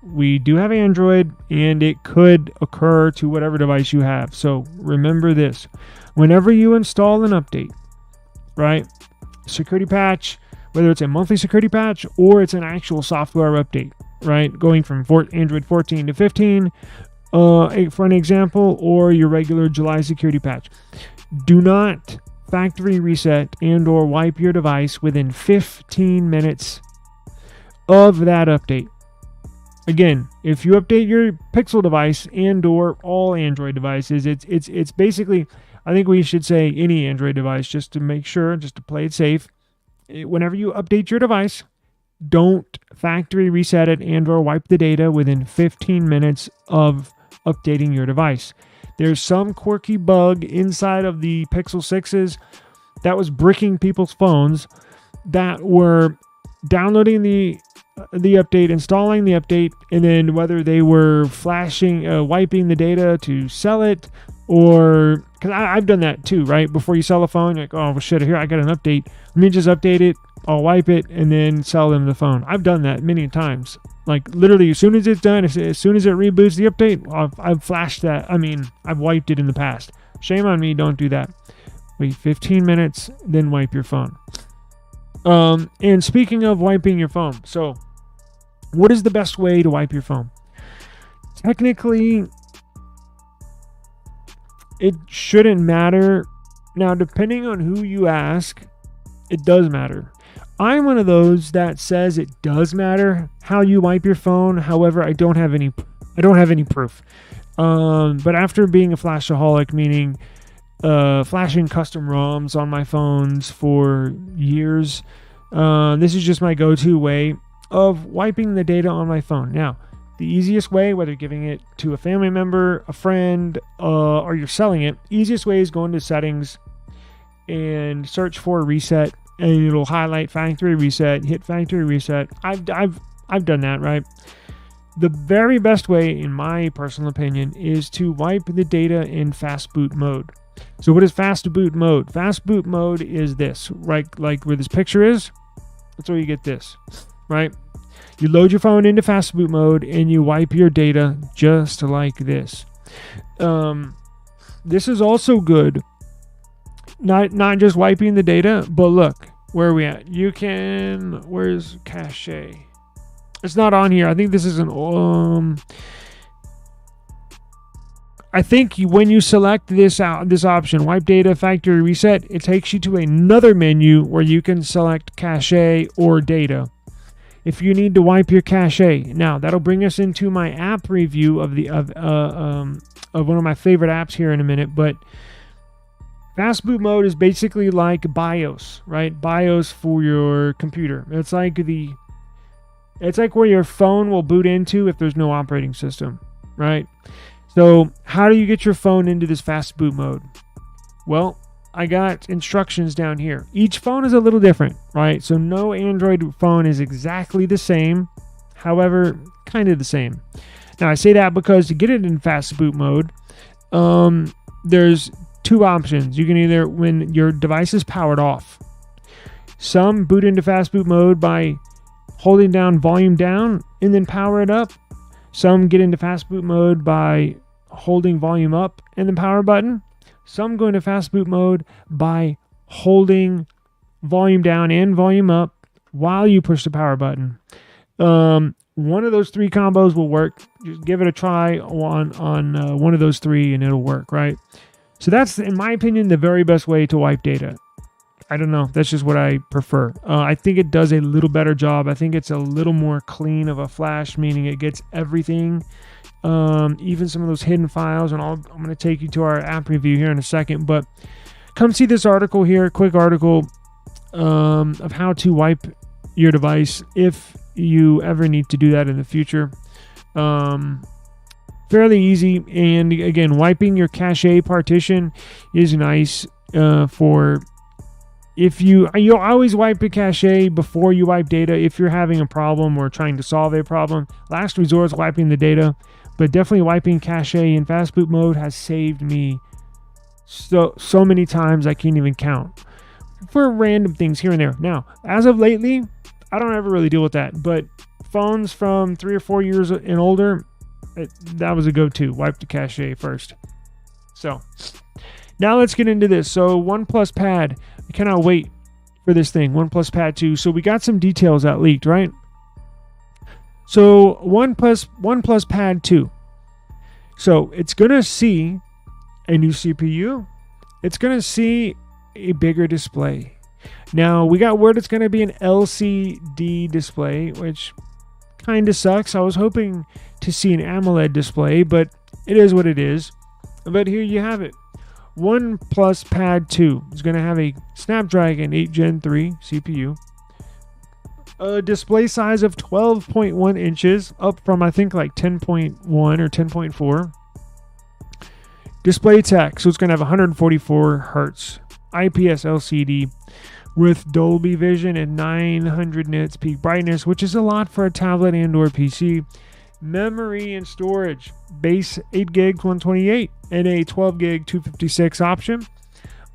we do have Android and it could occur to whatever device you have. So remember this. Whenever you install an update, right, security patch, whether it's a monthly security patch or it's an actual software update, right, going from Android 14 to 15, for an example, or your regular July security patch, do not factory reset and or wipe your device within 15 minutes of that update. Again, if you update your Pixel device and or all Android devices, it's basically, I think we should say any Android device, just to make sure, just to play it safe. Whenever you update your device, don't factory reset it and or wipe the data within 15 minutes of updating your device. There's some quirky bug inside of the Pixel 6s that was bricking people's phones that were downloading the update, installing the update, and then whether they were wiping the data to sell it, or because I've done that too, right? Before you sell a phone, you're like, oh well, shit, here I got an update. Let me just update it. I'll wipe it and then sell them the phone. I've done that many times. Like literally, as soon as it's done, as soon as it reboots the update, I've flashed that. I mean, I've wiped it in the past. Shame on me. Don't do that. Wait 15 minutes, then wipe your phone. And speaking of wiping your phone, so what is the best way to wipe your phone? Technically, it shouldn't matter. Now, depending on who you ask, it does matter. I'm one of those that says it does matter how you wipe your phone. However, I don't have any proof. But after being a flashaholic, meaning flashing custom ROMs on my phones for years, this is just my go-to way of wiping the data on my phone. Now, the easiest way, whether giving it to a family member, a friend, or you're selling it, easiest way is go into settings and search for reset, and it'll highlight factory reset, hit factory reset. I've done that, right? The very best way, in my personal opinion, is to wipe the data in fast boot mode. So what is fast boot mode? Fast boot mode is this, right? Like where this picture is, that's where you get this, right? You load your phone into fast boot mode and you wipe your data just like this. This is also good. Not just wiping the data, but look, where are we at? You can, where's cache? It's not on here. I think this is I think when you select this option, wipe data, factory reset, it takes you to another menu where you can select cache or data. If you need to wipe your cache, now that'll bring us into my app review of one of my favorite apps here in a minute. But fast boot mode is basically like BIOS, right? BIOS for your computer. It's like where your phone will boot into if there's no operating system, right? So how do you get your phone into this fast boot mode? Well, I got instructions down here. Each phone is a little different, right? So no Android phone is exactly the same. However, kind of the same. Now I say that because to get it in fast boot mode, there's two options. You can either, when your device is powered off, some boot into fast boot mode by holding down volume down and then power it up. Some get into fast boot mode by holding volume up and then power button. Some go into fast boot mode by holding volume down and volume up while you push the power button. One of those three combos will work. Just give it a try on one of those three and it'll work, right? So that's, in my opinion, the very best way to wipe data. I don't know. That's just what I prefer. I think it does a little better job. I think it's a little more clean of a flash, meaning it gets everything, even some of those hidden files. And I'm going to take you to our app review here in a second. But come see this article here, quick article of how to wipe your device if you ever need to do that in the future. Fairly easy. And again, wiping your cache partition is nice for You'll always wipe the cache before you wipe data if you're having a problem or trying to solve a problem. Last resort is wiping the data, but definitely wiping cache in fast boot mode has saved me so many times I can't even count for random things here and there. Now, as of lately, I don't ever really deal with that, but phones from 3 or 4 years and older, that was a go-to. Wipe the cache first. So now let's get into this. So OnePlus Pad, I cannot wait for this thing. OnePlus Pad 2. So we got some details that leaked, right? So OnePlus Pad 2. So it's gonna see a new CPU. It's gonna see a bigger display. Now we got word it's gonna be an LCD display, which kind of sucks. I was hoping to see an AMOLED display, but it is what it is. But here you have it. OnePlus Pad 2 is going to have a Snapdragon 8 Gen 3 CPU. A display size of 12.1 inches, up from I think like 10.1 or 10.4. Display tech, so it's going to have 144 hertz IPS LCD with Dolby Vision and 900 nits peak brightness, which is a lot for a tablet and or PC. Memory and storage, base 8 gig 128 and a 12 gig 256 option.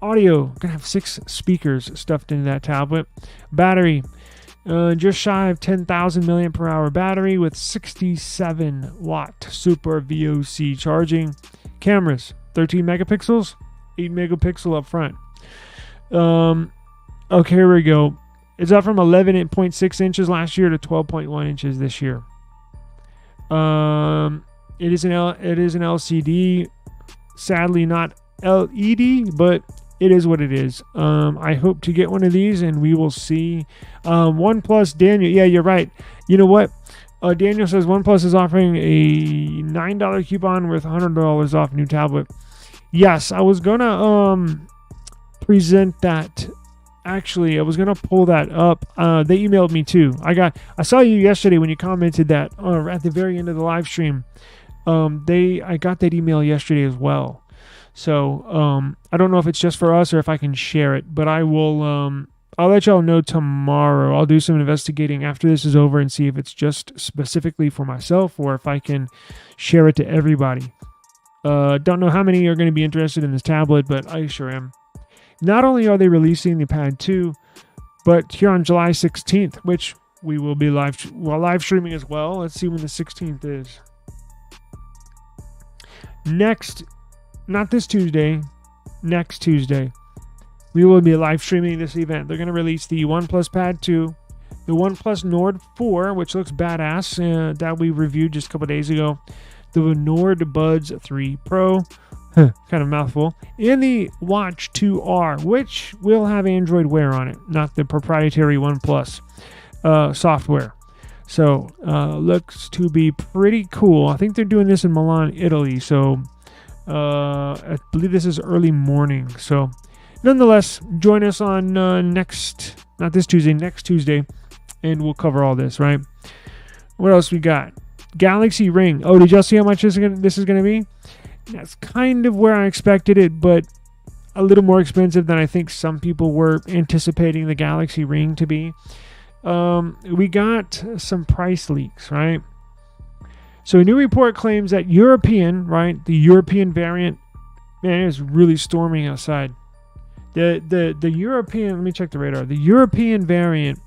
Audio, gonna have 6 speakers stuffed into that tablet. Battery, just shy of 10,000 mAh battery with 67 watt super VOC charging. Cameras, 13 megapixels, 8 megapixel up front. Okay, here we go. It's up from 11.6 inches last year to 12.1 inches this year. It is an LCD, sadly not LED, but it is what it is. I hope to get one of these, and we will see. OnePlus, Daniel, yeah, you're right. You know what? Daniel says OnePlus is offering a $9 coupon worth $100 off new tablet. Yes, I was gonna present that. Actually, I was gonna pull that up. They emailed me too. I saw you yesterday when you commented that at the very end of the live stream. I got that email yesterday as well. So I don't know if it's just for us or if I can share it, but I will. I'll let y'all know tomorrow. I'll do some investigating after this is over and see if it's just specifically for myself or if I can share it to everybody. Don't know how many are going to be interested in this tablet, but I sure am. Not only are they releasing the Pad 2, but here on July 16th, which we will be live streaming as well. Let's see when the 16th is. Not this Tuesday, next Tuesday, we will be live streaming this event. They're going to release the OnePlus Pad 2, the OnePlus Nord 4, which looks badass, that we reviewed just a couple days ago, the Nord Buds 3 Pro, kind of mouthful, and the Watch 2R, which will have Android Wear on it, not the proprietary OnePlus software. So looks to be pretty cool. I think they're doing this in Milan, Italy. So I believe this is early morning. So nonetheless, join us on next Tuesday, and we'll cover all this, right? What else we got? Galaxy Ring. Oh, did y'all see how much this is going to be? That's kind of where I expected it, but a little more expensive than I think some people were anticipating the Galaxy Ring to be. We got some price leaks, right? So a new report claims that the European variant, man, it is really storming outside. The European, let me check the radar. The European variant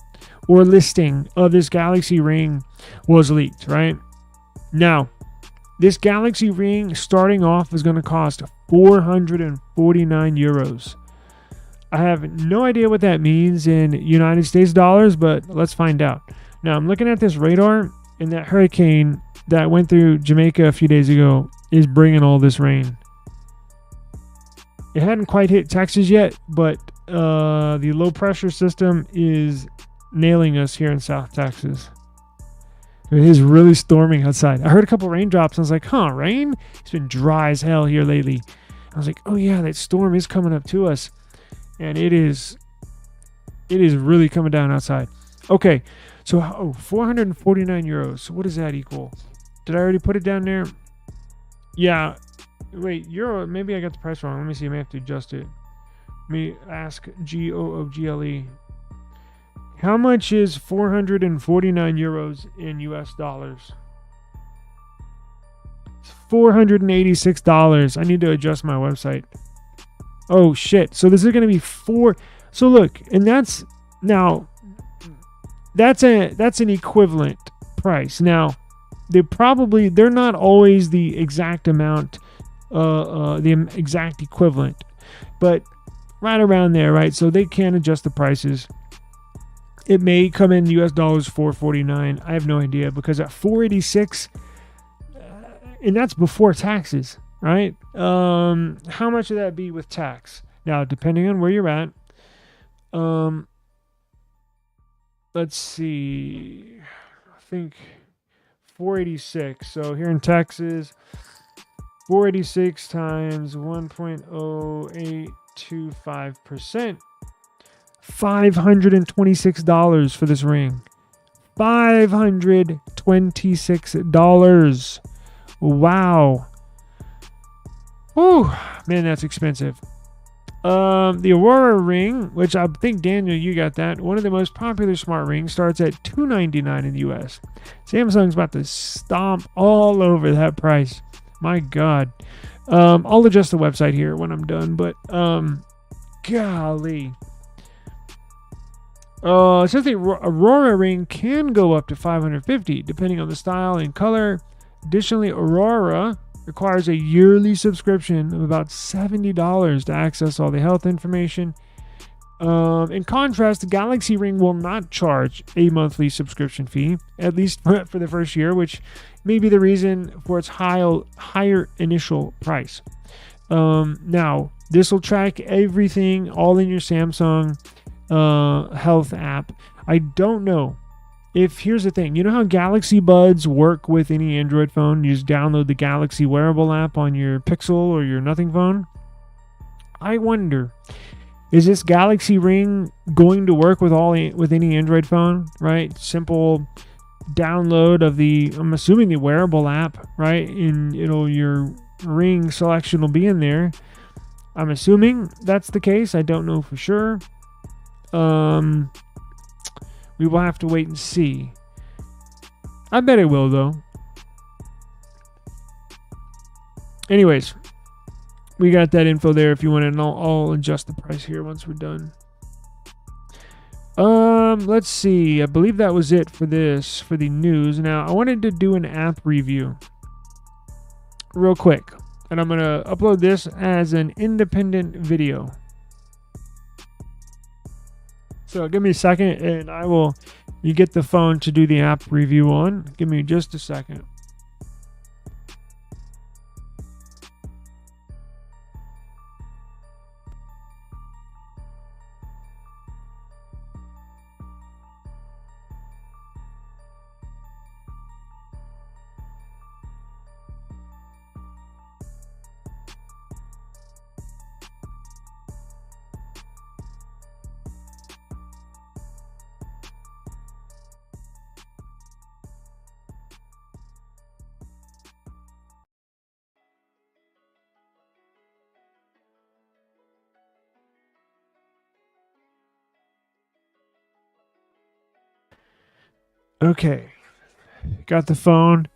or listing of this Galaxy Ring was leaked, right? Now, this Galaxy Ring starting off is going to cost 449 euros. I have no idea what that means in United States dollars, but let's find out. Now, I'm looking at this radar, and that hurricane that went through Jamaica a few days ago is bringing all this rain. It hadn't quite hit Texas yet, but the low pressure system is nailing us here in South Texas. It is really storming outside. I heard a couple raindrops. I was like, rain? It's been dry as hell here lately. I was like, oh yeah, that storm is coming up to us. And it is really coming down outside. Okay, so 449 euros. So what does that equal? Did I already put it down there? Yeah. Wait, euro. Maybe I got the price wrong. Let me see. I may have to adjust it. Let me ask Google. How much is 449 euros in US dollars? It's $486. I need to adjust my website. Oh shit. So this is going to be so look, and that's an equivalent price. Now, they're not always the exact amount, the exact equivalent, but right around there, right? So they can adjust the prices. It may come in US dollars 449. I have no idea, because at 486, and that's before taxes, right? How much would that be with tax? Now, depending on where you're at, let's see. I think 486. So here in Texas, 486 times 1.0825%. $526 for this ring. $526. Wow. Whew. Man, that's expensive. The Aurora ring, which I think, Daniel, you got that. One of the most popular smart rings, starts at $299 in the US. Samsung's about to stomp all over that price. My God. I'll adjust the website here when I'm done, but golly. It says the Aurora ring can go up to $550 depending on the style and color. Additionally, Aurora requires a yearly subscription of about $70 to access all the health information. In contrast, the Galaxy Ring will not charge a monthly subscription fee, at least for the first year, which may be the reason for its higher initial price. Now, this will track everything all in your Samsung health app. I don't know. Here's the thing, you know how Galaxy Buds work with any Android phone? You just download the Galaxy Wearable app on your Pixel or your Nothing phone. I wonder, is this Galaxy Ring going to work with any Android phone? Right, simple download of I'm assuming the Wearable app, right? And your ring selection will be in there. I'm assuming that's the case. I don't know for sure. We will have to wait and see. I bet it will, though. Anyways, we got that info there if you want it, and I'll adjust the price here once we're done. Let's see. I believe that was it for the news. Now, I wanted to do an app review real quick, and I'm going to upload this as an independent video. So give me a second, and you get the phone to do the app review on. Give me just a second. Okay, got the phone.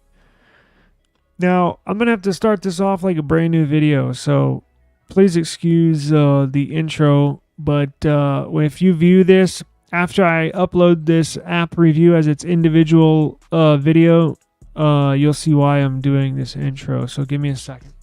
Now, I'm going to have to start this off like a brand new video, so please excuse the intro, but if you view this after I upload this app review as its individual video, you'll see why I'm doing this intro, so give me a second.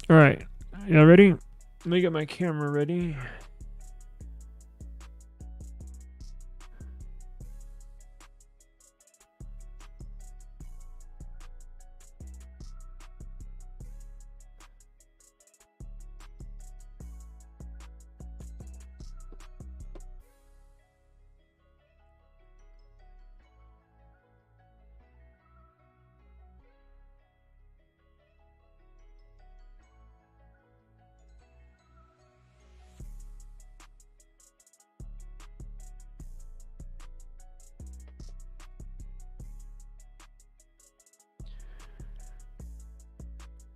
All right, y'all ready? Let me get my camera ready.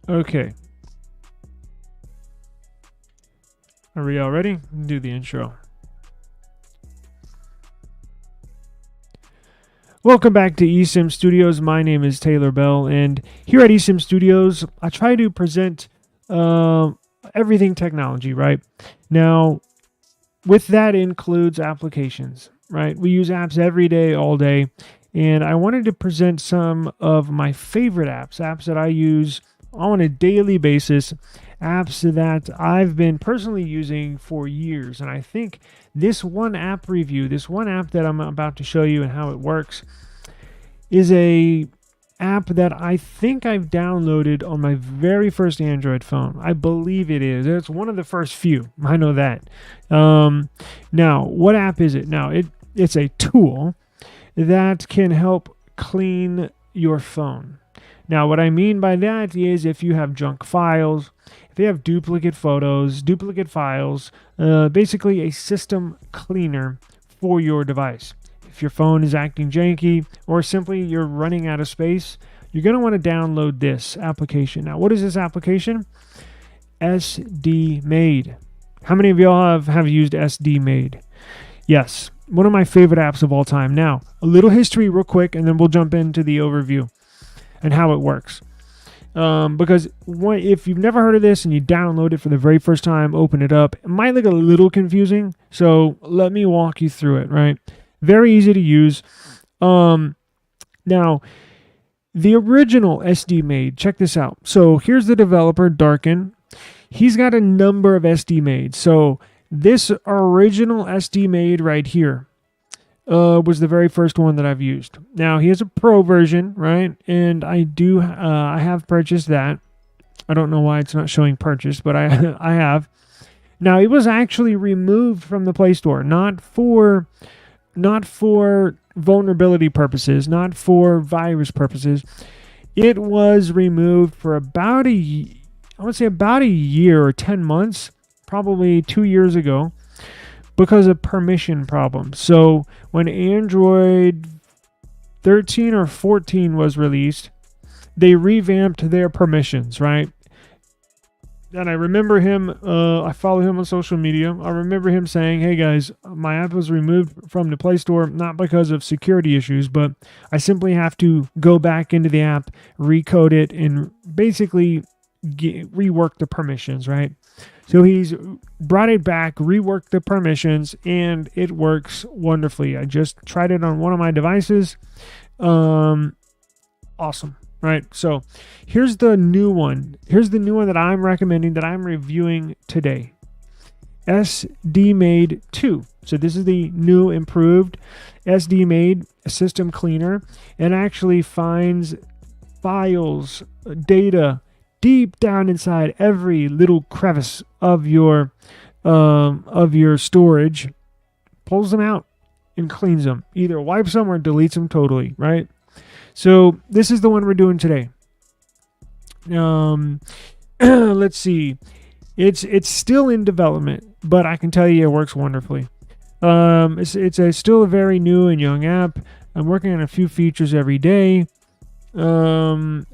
Okay. Are we all ready? Do the intro. Welcome back to eSIM Studios. My name is Taylor Bell, and here at eSIM Studios, I try to present everything technology, right? Now, with that includes applications, right? We use apps every day, all day, and I wanted to present some of my favorite apps that I use on a daily basis, apps that I've been personally using for years. And I think this one app review, this one app that I'm about to show you and how it works, is a app that I think I've downloaded on my very first Android phone. I believe it is. It's one of the first few. I know that. Now, what app is it? Now, it's a tool that can help clean your phone. Now, what I mean by that is if you have junk files, if you have duplicate photos, duplicate files, basically a system cleaner for your device. If your phone is acting janky or simply you're running out of space, you're going to want to download this application. Now, what is this application? SD Made. How many of y'all have used SD Made? Yes, one of my favorite apps of all time. Now, a little history real quick, and then we'll jump into the overview and how it works. Because if you've never heard of this and you download it for the very first time, open it up, it might look a little confusing. So let me walk you through it, right? Very easy to use. Now, the original SD Made, check this out. So here's the developer, Darkin. He's got a number of SD Made. So this original SD Made right here was the very first one that I've used. Now, he has a pro version, right? And I have purchased that. I don't know why it's not showing purchase, but I have. Now, it was actually removed from the Play Store, not for vulnerability purposes, not for virus purposes. It was removed for about a year or 10 months, probably 2 years ago, because of permission problems. So when Android 13 or 14 was released, they revamped their permissions, right? And I remember him, I follow him on social media. I remember him saying, hey guys, my app was removed from the Play Store, not because of security issues, but I simply have to go back into the app, recode it, and basically rework the permissions, right? So he's brought it back, reworked the permissions, and it works wonderfully. I just tried it on one of my devices. Awesome. Right, so here's the new one. Here's the new one that I'm recommending, that I'm reviewing today. SD Made 2. So this is the new, improved SD Made system cleaner. It actually finds files, data, deep down inside every little crevice of your storage, pulls them out and cleans them. Either wipes them or deletes them totally, right? So this is the one we're doing today. Let's see. It's still in development, but I can tell you it works wonderfully. It's still a very new and young app. I'm working on a few features every day. Latest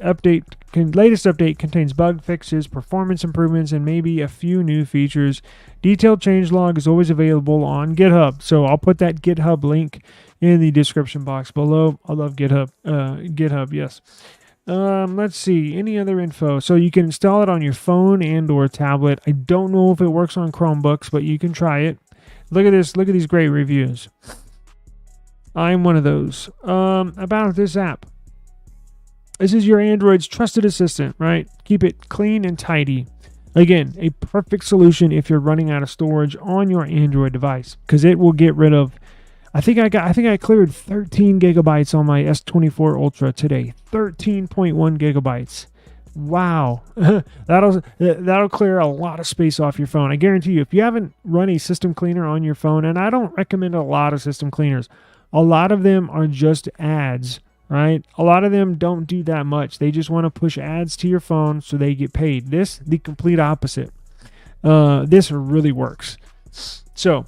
update contains bug fixes, performance improvements, and maybe a few new features. Detailed changelog is always available on GitHub, so I'll put that GitHub link in the description box below. I love GitHub. GitHub, yes. Let's see, any other info? So you can install it on your phone and or tablet. I don't know if it works on Chromebooks, but you can try it. Look at this. Look at these great reviews. I'm one of those. About this app. This is your Android's trusted assistant, right? Keep it clean and tidy. Again, a perfect solution if you're running out of storage on your Android device, because it will get rid of. I think I cleared 13 gigabytes on my S24 Ultra today. 13.1 gigabytes. Wow, that'll clear a lot of space off your phone. I guarantee you, if you haven't run a system cleaner on your phone, and I don't recommend a lot of system cleaners, a lot of them are just ads. Right? A lot of them don't do that much. They just want to push ads to your phone so they get paid. This, the complete opposite. This really works. So,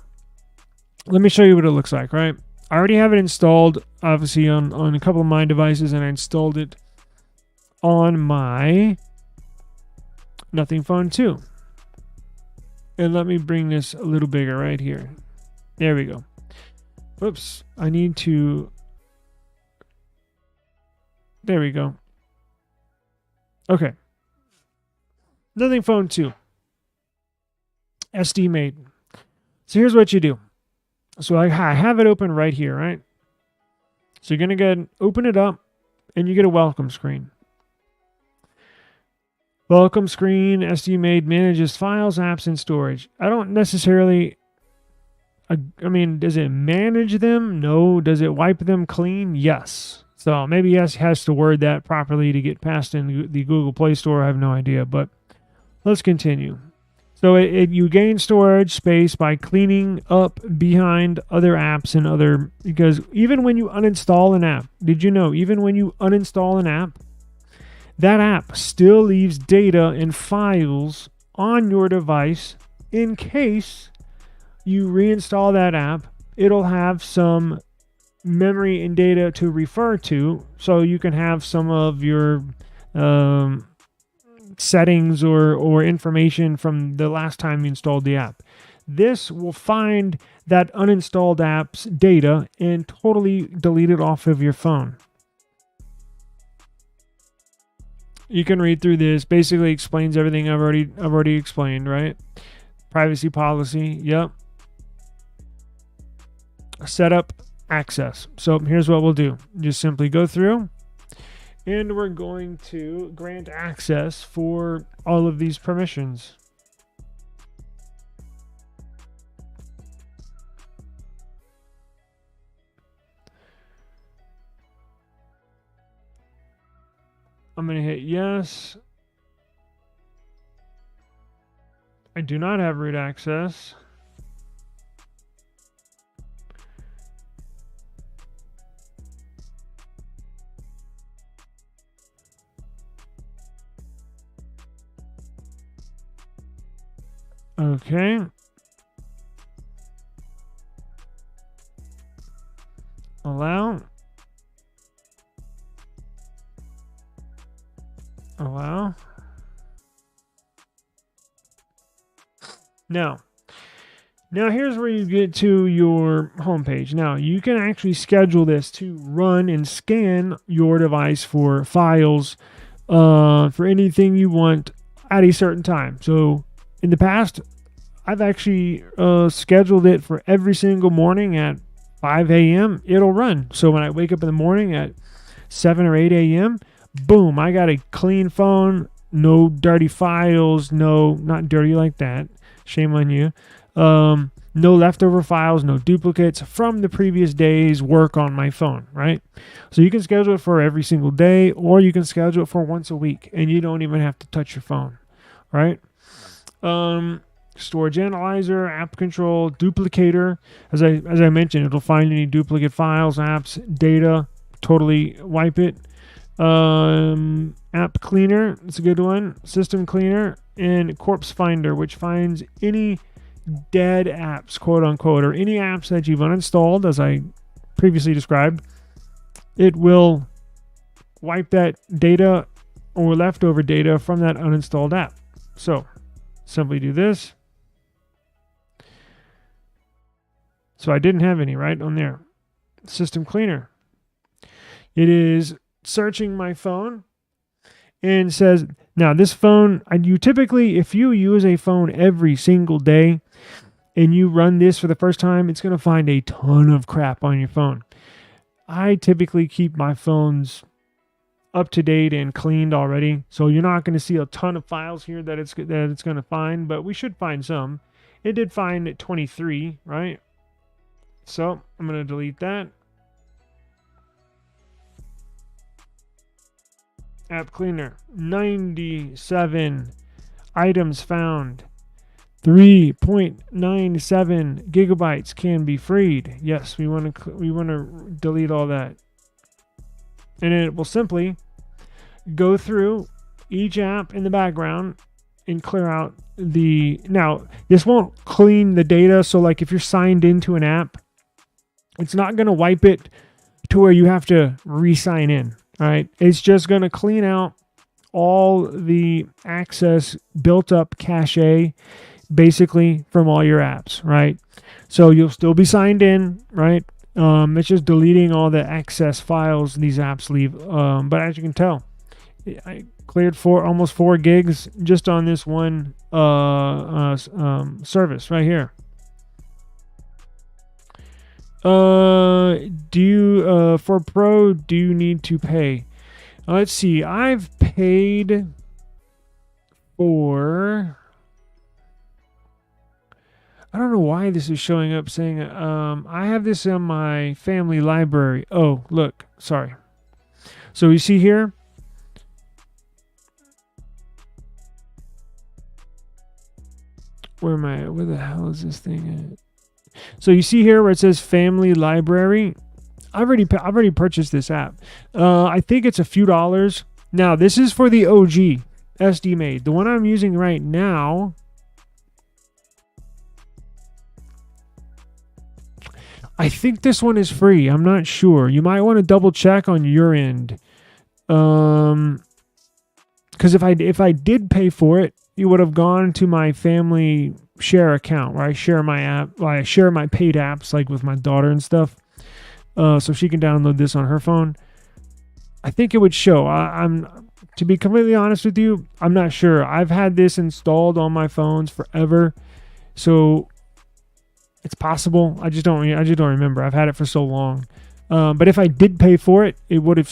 let me show you what it looks like, right? I already have it installed, obviously, on a couple of my devices, and I installed it on my Nothing Phone 2. And let me bring this a little bigger right here. There we go. Oops, I need to... There we go. Okay. Nothing Phone 2. SD made. So here's what you do. So I have it open right here, right? So you're going to open it up, and you get a welcome screen. Welcome screen, SD made manages files, apps, and storage. I don't necessarily... I mean, does it manage them? No. Does it wipe them clean? Yes. So maybe yes has to word that properly to get past in the Google Play Store. I have no idea, but let's continue. So you gain storage space by cleaning up behind other apps and other... Because even when you uninstall an app, did you know, even when you uninstall an app, that app still leaves data and files on your device in case you reinstall that app. It'll have some memory and data to refer to, so you can have some of your settings or information from the last time you installed the app. This will find that uninstalled app's data and totally delete it off of your phone. You can read through this. Basically explains everything I've already explained, right? Privacy policy, yep. Setup, access. So here's what we'll do. Just simply go through, and we're going to grant access for all of these permissions. I'm going to hit yes. I do not have root access. Okay. Allow. Allow. Now here's where you get to your homepage. Now you can actually schedule this to run and scan your device for files for anything you want at a certain time. So in the past, I've actually scheduled it for every single morning at 5 a.m. It'll run. So when I wake up in the morning at 7 or 8 a.m., boom, I got a clean phone, no dirty files, not dirty like that. Shame on you. No leftover files, no duplicates from the previous day's work on my phone, right? So you can schedule it for every single day, or you can schedule it for once a week, and you don't even have to touch your phone, right? Storage analyzer, app control, duplicator. As I mentioned, it'll find any duplicate files, apps, data, totally wipe it. App cleaner, it's a good one. System cleaner, and corpse finder, which finds any dead apps, quote unquote, or any apps that you've uninstalled, as I previously described. It will wipe that data or leftover data from that uninstalled app. So simply do this. So I didn't have any right on there. System cleaner. It is searching my phone and says, now this phone, you typically, if you use a phone every single day and you run this for the first time, it's going to find a ton of crap on your phone. I typically keep my phones up to date and cleaned already, so you're not going to see a ton of files here that it's going to find, but we should find some. It did find 23, right? So I'm going to delete that. App cleaner, 97 items found. 3.97 gigabytes can be freed. Yes, we want to delete all that. And it will simply go through each app in the background and clear out the... Now, this won't clean the data, so like if you're signed into an app, it's not going to wipe it to where you have to re-sign in. All right, it's just going to clean out all the access built up cache basically from all your apps, right? So you'll still be signed in, right? It's just deleting all the excess files these apps leave. But as you can tell, I cleared almost 4 gigs just on this one service right here. For Pro, do you need to pay? Let's see. I've paid for. I don't know why this is showing up saying I have this in my family library. Oh, look. Sorry. So you see here. Where the hell is this thing at? So you see here where it says family library. I've already purchased this app. I think it's a few dollars. Now this is for the OG SD made. The one I'm using right now. I think this one is free. I'm not sure. You might want to double check on your end. Because if I did pay for it, you would have gone to my family share account where I share my app. I share my paid apps like with my daughter and stuff, so she can download this on her phone. I think it would show. I'm to be completely honest with you, I'm not sure. I've had this installed on my phones forever, so it's possible. I just don't remember. I've had it for so long. But if I did pay for it, it would have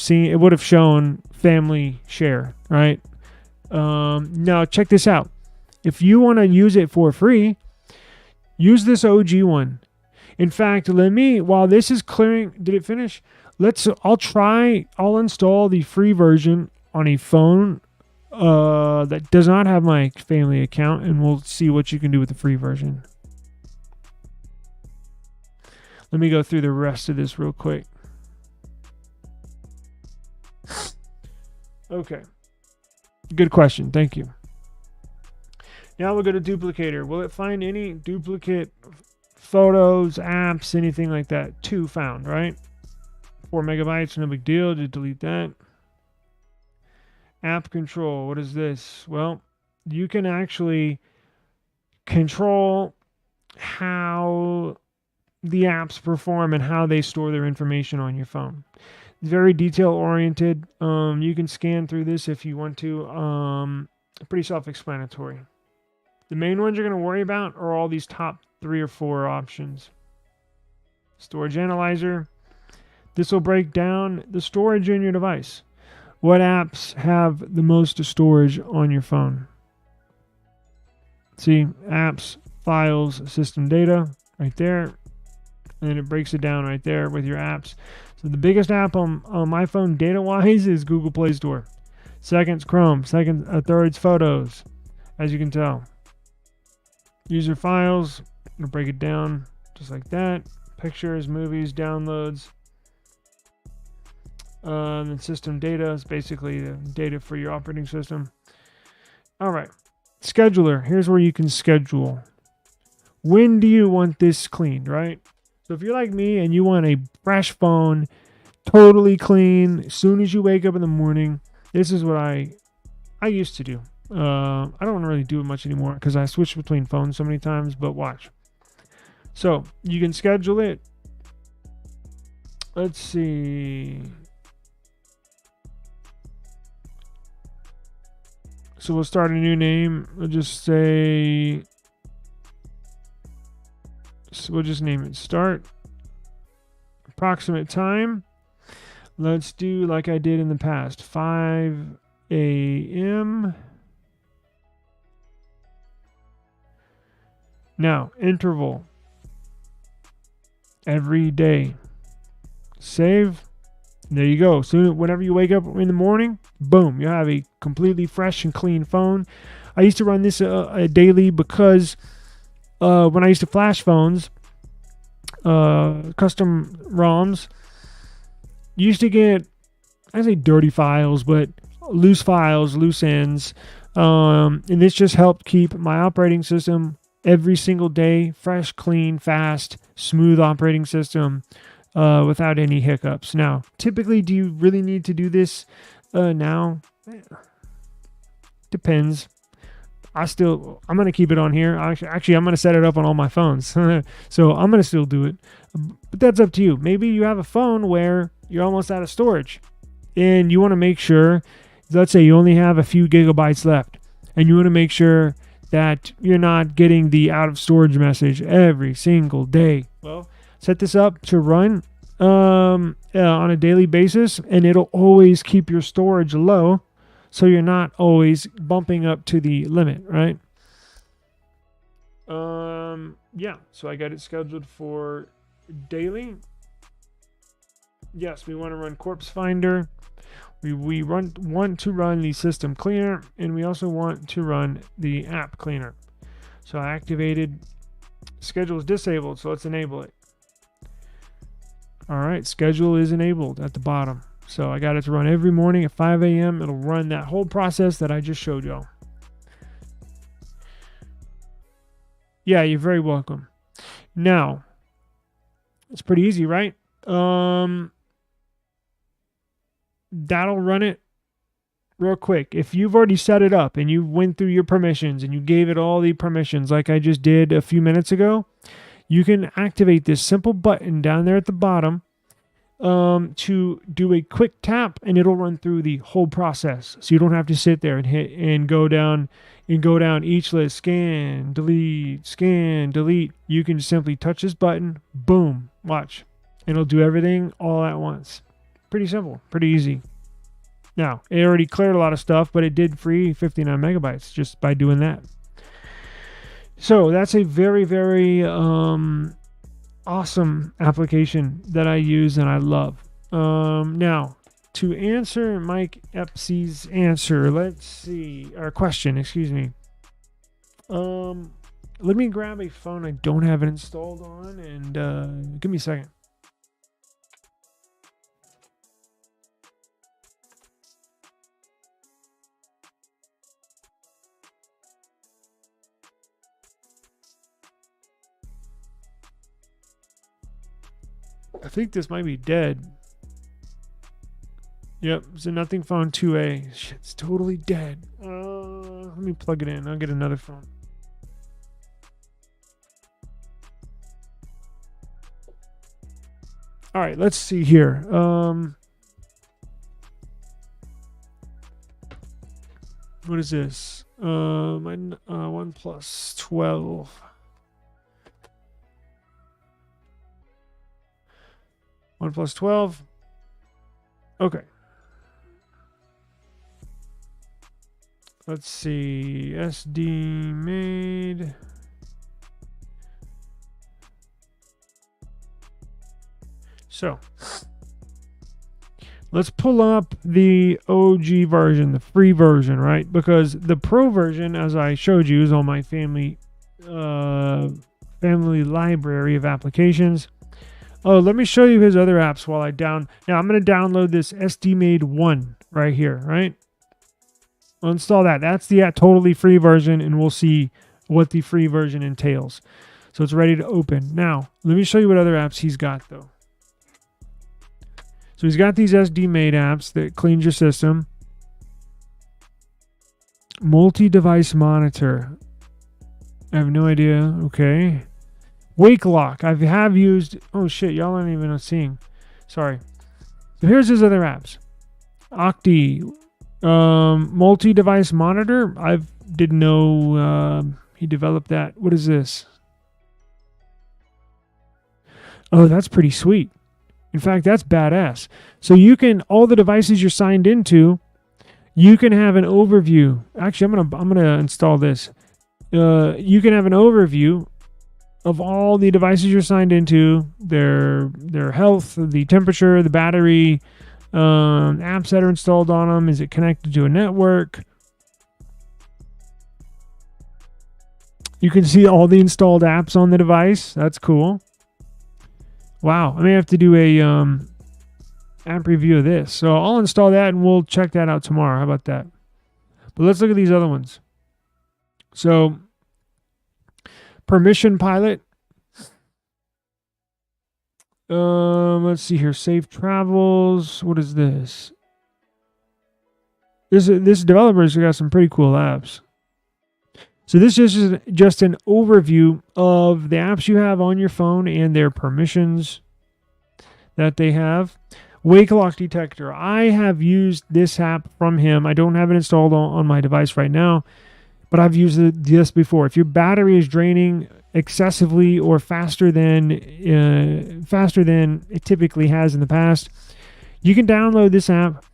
shown family share, right? Now check this out. If you want to use it for free, use this OG one. In fact, while this is clearing, did it finish? I'll install the free version on a phone that does not have my family account, and we'll see what you can do with the free version. Let me go through the rest of this real quick. Okay. Good question. Thank you. Now we'll go to duplicator. Will it find any duplicate photos, apps, anything like that? 2 found, right? 4 megabytes, no big deal. Just delete that. App control. What is this? Well, you can actually control how the apps perform and how they store their information on your phone. It's very detail oriented. You can scan through this if you want to. Pretty self-explanatory. The main ones you're going to worry about are all these top 3 or 4 options. Storage analyzer. This will break down the storage in your device. What apps have the most storage on your phone? See, apps, files, system data, right there. And then it breaks it down right there with your apps. So the biggest app on my phone data-wise is Google Play Store. Second's Chrome. Third's Photos, as you can tell. User files, it'll break it down just like that. Pictures, movies, downloads. And system data is basically the data for your operating system. All right. Scheduler. Here's where you can schedule. When do you want this cleaned, right? So if you're like me and you want a fresh phone, totally clean, as soon as you wake up in the morning, this is what I used to do. I don't really do it much anymore because I switch between phones so many times, but watch. So you can schedule it. Let's see. So we'll start a new name. We'll just say, so we'll just name it Start. Approximate time. Let's do like I did in the past. 5 a.m. Now, interval. Every day. Save. There you go. So whenever you wake up in the morning, boom, you have a completely fresh and clean phone. I used to run this daily because when I used to flash phones, custom ROMs, you used to get, I say dirty files, but loose files, loose ends. And this just helped keep my operating system every single day fresh, clean, fast, smooth operating system. Without any hiccups. Now, typically, do you really need to do this now? Depends. I'm going to keep it on here. Actually, I'm going to set it up on all my phones. So I'm going to still do it. But that's up to you. Maybe you have a phone where you're almost out of storage and you want to make sure, let's say you only have a few gigabytes left, and you want to make sure that you're not getting the out of storage message every single day. Well, set this up to run on a daily basis, and it'll always keep your storage low, so you're not always bumping up to the limit, right? Yeah, so I got it scheduled for daily. Yes, we want to run Corpse Finder. We want to run the system cleaner, and we also want to run the app cleaner. So I activated. Schedule is disabled, so let's enable it. All right, schedule is enabled at the bottom. So I got it to run every morning at 5 a.m. It'll run that whole process that I just showed y'all. Yeah, you're very welcome. Now, it's pretty easy, right? That'll run it real quick. If you've already set it up and you went through your permissions and you gave it all the permissions like I just did a few minutes ago, you can activate this simple button down there at the bottom to do a quick tap, and it'll run through the whole process. So you don't have to sit there and hit and go down each list, scan, delete. You can simply touch this button, boom, watch. And it'll do everything all at once. Pretty simple, pretty easy. Now, it already cleared a lot of stuff, but it did free 59 megabytes just by doing that. So that's a very, very awesome application that I use and I love. Now, to answer Mike Epsey's question, excuse me. Let me grab a phone I don't have it installed on, and give me a second. I think this might be dead. Yep, it's a Nothing Phone 2A. Shit, it's totally dead. Let me plug it in. I'll get another phone. All right, let's see here. What is this? My OnePlus 12. OnePlus 12. Okay. Let's see. SD made. So, let's pull up the OG version, the free version, right? Because the pro version, as I showed you, is on my family library of applications. Oh, let me show you his other apps while Now, I'm going to download this SD-Made 1 right here, right? I'll install that. That's the totally free version, and we'll see what the free version entails. So it's ready to open. Now, let me show you what other apps he's got, though. So he's got these SD-Made apps that cleans your system. Multi-device monitor. I have no idea. Okay. Wake lock. I have used. Oh shit, y'all aren't even seeing. Sorry. So here's his other apps. Octi. Multi-device monitor. I didn't know he developed that. What is this? Oh, that's pretty sweet. In fact, that's badass. So you can, all the devices you're signed into, you can have an overview. Actually, I'm gonna install this. You can have an overview of all the devices you're signed into, their health, the temperature, the battery, apps that are installed on them. Is it connected to a network? You can see all the installed apps on the device. That's cool. Wow, I may have to do a app review of this. So I'll install that and we'll check that out tomorrow. How about that? But let's look at these other ones. So Permission Pilot. Let's see here. Safe Travels. What is this? this developer's got some pretty cool apps. So this is just an overview of the apps you have on your phone and their permissions that they have. Wake lock detector. I have used this app from him. I don't have it installed on my device right now, but I've used this before. If your battery is draining excessively or faster than it typically has in the past, you can download this app,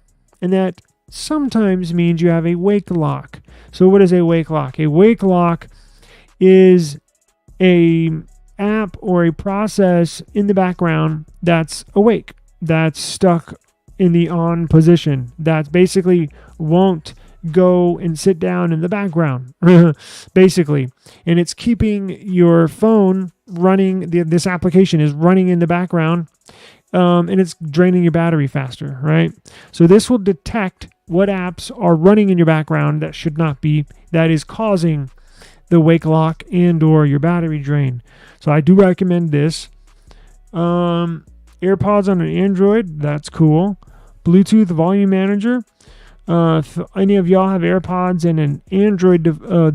and that sometimes means you have a wake lock. So what is a wake lock? A wake lock is a app or a process in the background that's awake, that's stuck in the on position, that basically won't go and sit down in the background, basically. And it's keeping your phone running. This application is running in the background, and it's draining your battery faster, right? So this will detect what apps are running in your background that should not be, that is causing the wake lock and or your battery drain. So I do recommend this. AirPods on an Android, that's cool. Bluetooth volume manager. If any of y'all have AirPods and an Android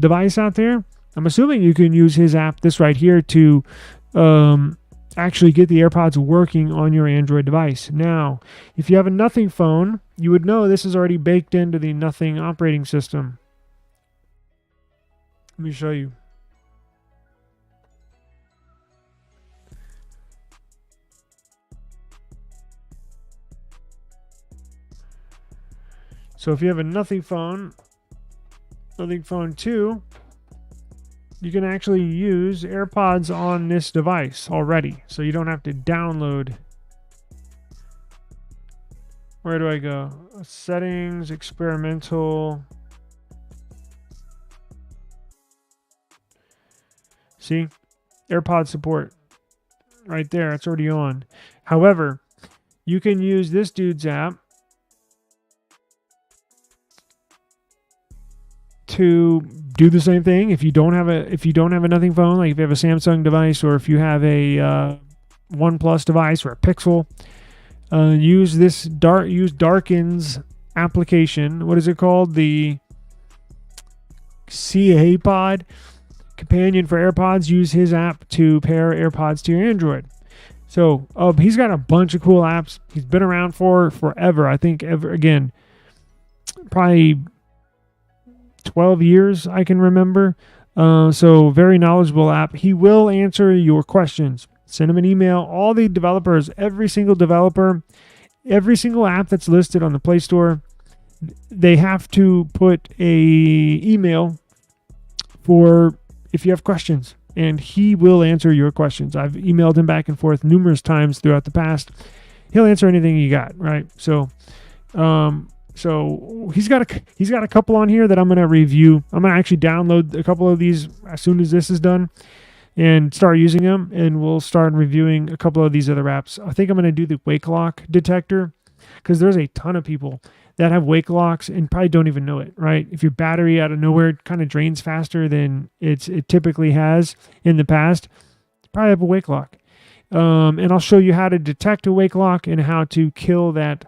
device out there, I'm assuming you can use his app, this right here, to actually get the AirPods working on your Android device. Now, if you have a Nothing phone, you would know this is already baked into the Nothing operating system. Let me show you. So if you have a Nothing phone 2, you can actually use AirPods on this device already. So you don't have to download. Where do I go? Settings, experimental. See? AirPod support. Right there. It's already on. However, you can use this dude's app to do the same thing. If you don't have a Nothing phone, like if you have a Samsung device or if you have a OnePlus device or a Pixel, use Darken's application. What is it called? The CA Pod companion for AirPods. Use his app to pair AirPods to your Android. So he's got a bunch of cool apps. He's been around for forever. I think probably 12 years I can remember. So very knowledgeable app. He will answer your questions. Send him an email. All the developers, every single developer, every single app that's listed on the Play Store, they have to put a email for if you have questions, and he will answer your questions. I've emailed him back and forth numerous times throughout the past. He'll answer anything you got, right? So he's got a couple on here that I'm going to review. I'm going to actually download a couple of these as soon as this is done and start using them, and we'll start reviewing a couple of these other apps. I think I'm going to do the wake lock detector because there's a ton of people that have wake locks and probably don't even know it, right? If your battery out of nowhere kind of drains faster than it typically has in the past, you probably have a wake lock. And I'll show you how to detect a wake lock and how to kill that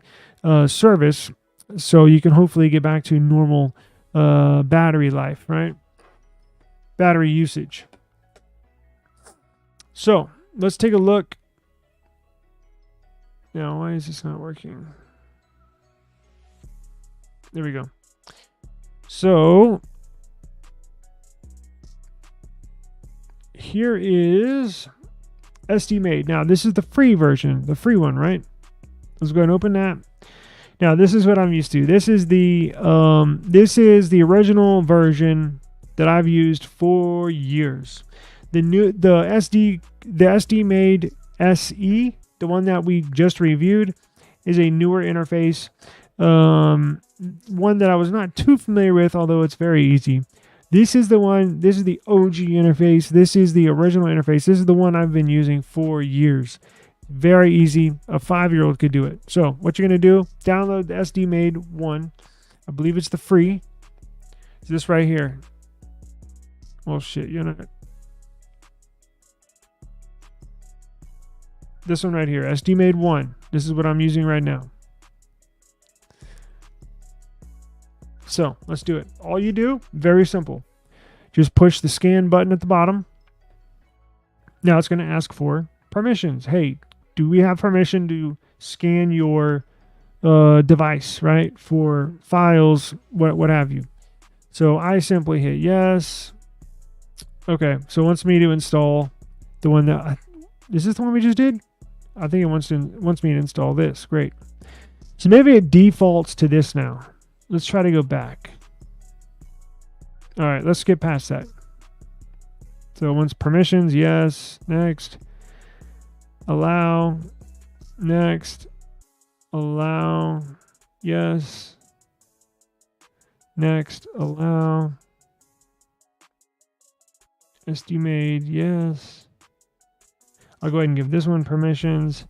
service so you can hopefully get back to normal battery life, right? Battery usage. So let's take a look. Now, why is this not working? There we go. So here is SD Made. Now this is the free version, the free one, right? Let's go ahead and open that. Now this is what I'm used to. This is the original version that I've used for years. The SD Made SE, the one that we just reviewed, is a newer interface. One that I was not too familiar with, although it's very easy. This is the one, this is the OG interface. This is the original interface. This is the one I've been using for years. Very easy. A 5-year-old could do it. So what you're going to do, download the SD Made 1. I believe it's the free. It's this right here. Oh shit, you're not. This one right here, SD Made 1. This is what I'm using right now. So let's do it. All you do, very simple. Just push the scan button at the bottom. Now it's going to ask for permissions. Hey, do we have permission to scan your device, right? For files, what have you. So I simply hit yes. Okay, so it wants me to install the one that... Is this the one we just did? I think it wants me to install this. Great. So maybe it defaults to this now. Let's try to go back. All right, let's skip past that. So it wants permissions, yes. Next. Allow. Next. Allow. Yes. Next. Allow. SD made, yes. I'll go ahead and give this one permissions.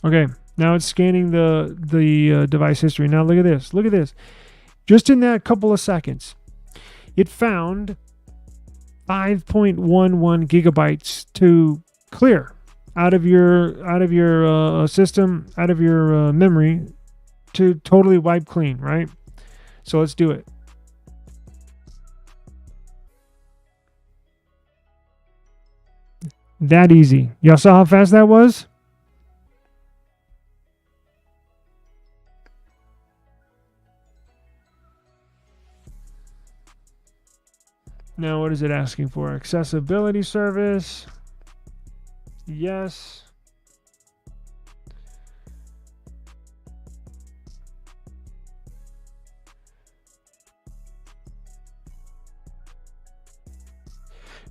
Okay, now it's scanning the device history. Now look at this. Look at this. Just in that couple of seconds, it found 5.11 gigabytes to clear out of your system, out of your memory, to totally wipe clean, right? So let's do it. That easy. Y'all saw how fast that was? Now what is it asking for? Accessibility service. Yes.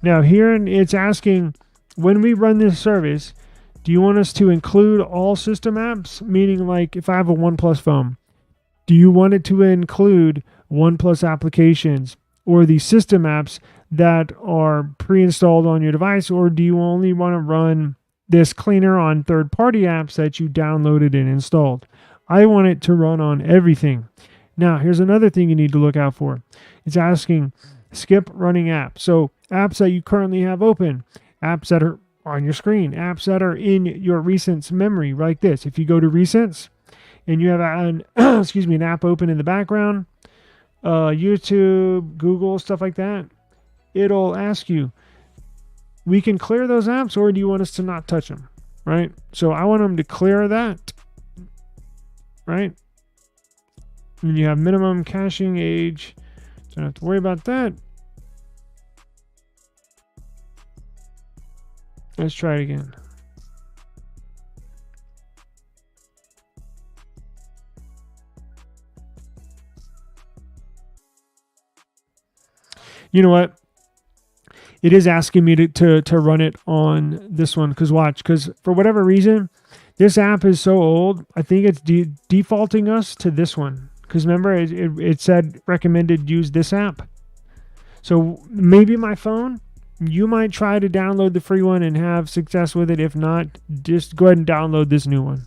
Now here it's asking, when we run this service, do you want us to include all system apps? Meaning, like, if I have a OnePlus phone, do you want it to include OnePlus applications or the system apps that are pre-installed on your device? Or do you only want to run this cleaner on third-party apps that you downloaded and installed? I want it to run on everything. Now, here's another thing you need to look out for. It's asking, skip running apps. So apps that you currently have open, apps that are on your screen, apps that are in your recents memory, like this. If you go to recents and you have an an app open in the background, YouTube, Google, stuff like that, it'll ask you, we can clear those apps, or do you want us to not touch them, right? So I want them to clear that, right? And you have minimum caching age, so don't have to worry about that. Let's try it again. You know what? It is asking me to run it on this one, because for whatever reason, this app is so old. I think it's defaulting us to this one. Because remember, it said recommended use this app. So maybe my phone, you might try to download the free one and have success with it. If not, just go ahead and download this new one.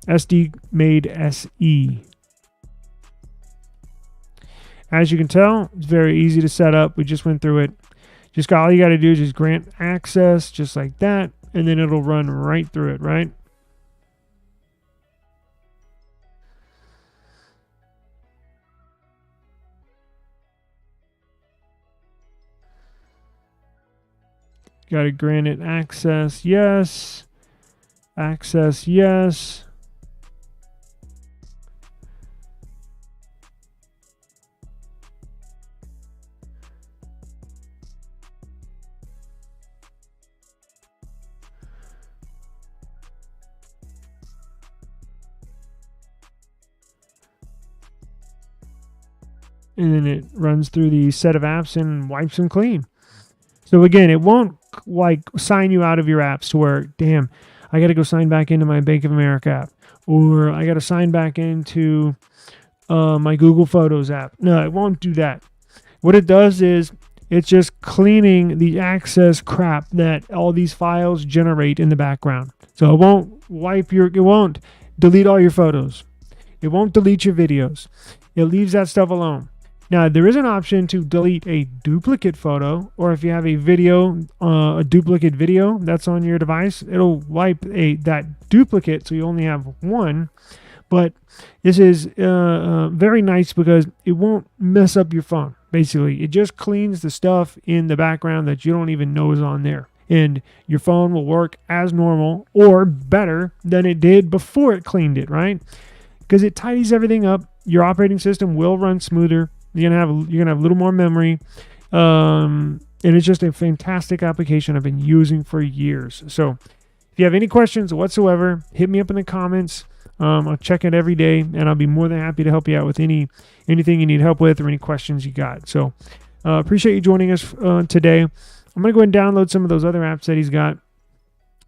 SD made SE. As you can tell, it's very easy to set up. We just went through it. All you got to do is just grant access, just like that, and then it'll run right through it, right? Got to grant it access, yes. Access, yes. And then it runs through the set of apps and wipes them clean. So again, it won't like sign you out of your apps to where, damn, I got to go sign back into my Bank of America app, or I got to sign back into my Google Photos app. No, it won't do that. What it does is it's just cleaning the access crap that all these files generate in the background. So it won't it won't delete all your photos. It won't delete your videos. It leaves that stuff alone. Now, there is an option to delete a duplicate photo, or if you have a video, a duplicate video that's on your device, it'll wipe that duplicate so you only have one. But this is very nice because it won't mess up your phone. Basically, it just cleans the stuff in the background that you don't even know is on there. And your phone will work as normal or better than it did before it cleaned it, right? Because it tidies everything up. Your operating system will run smoother. You're gonna have a little more memory. And it's just a fantastic application I've been using for years. So if you have any questions whatsoever, hit me up in the comments. I'll check it every day, and I'll be more than happy to help you out with anything you need help with or any questions you got. So appreciate you joining us today. I'm going to go ahead and download some of those other apps that he's got,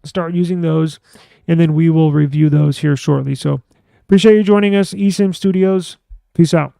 start using those, and then we will review those here shortly. So appreciate you joining us, eSIM Studios. Peace out.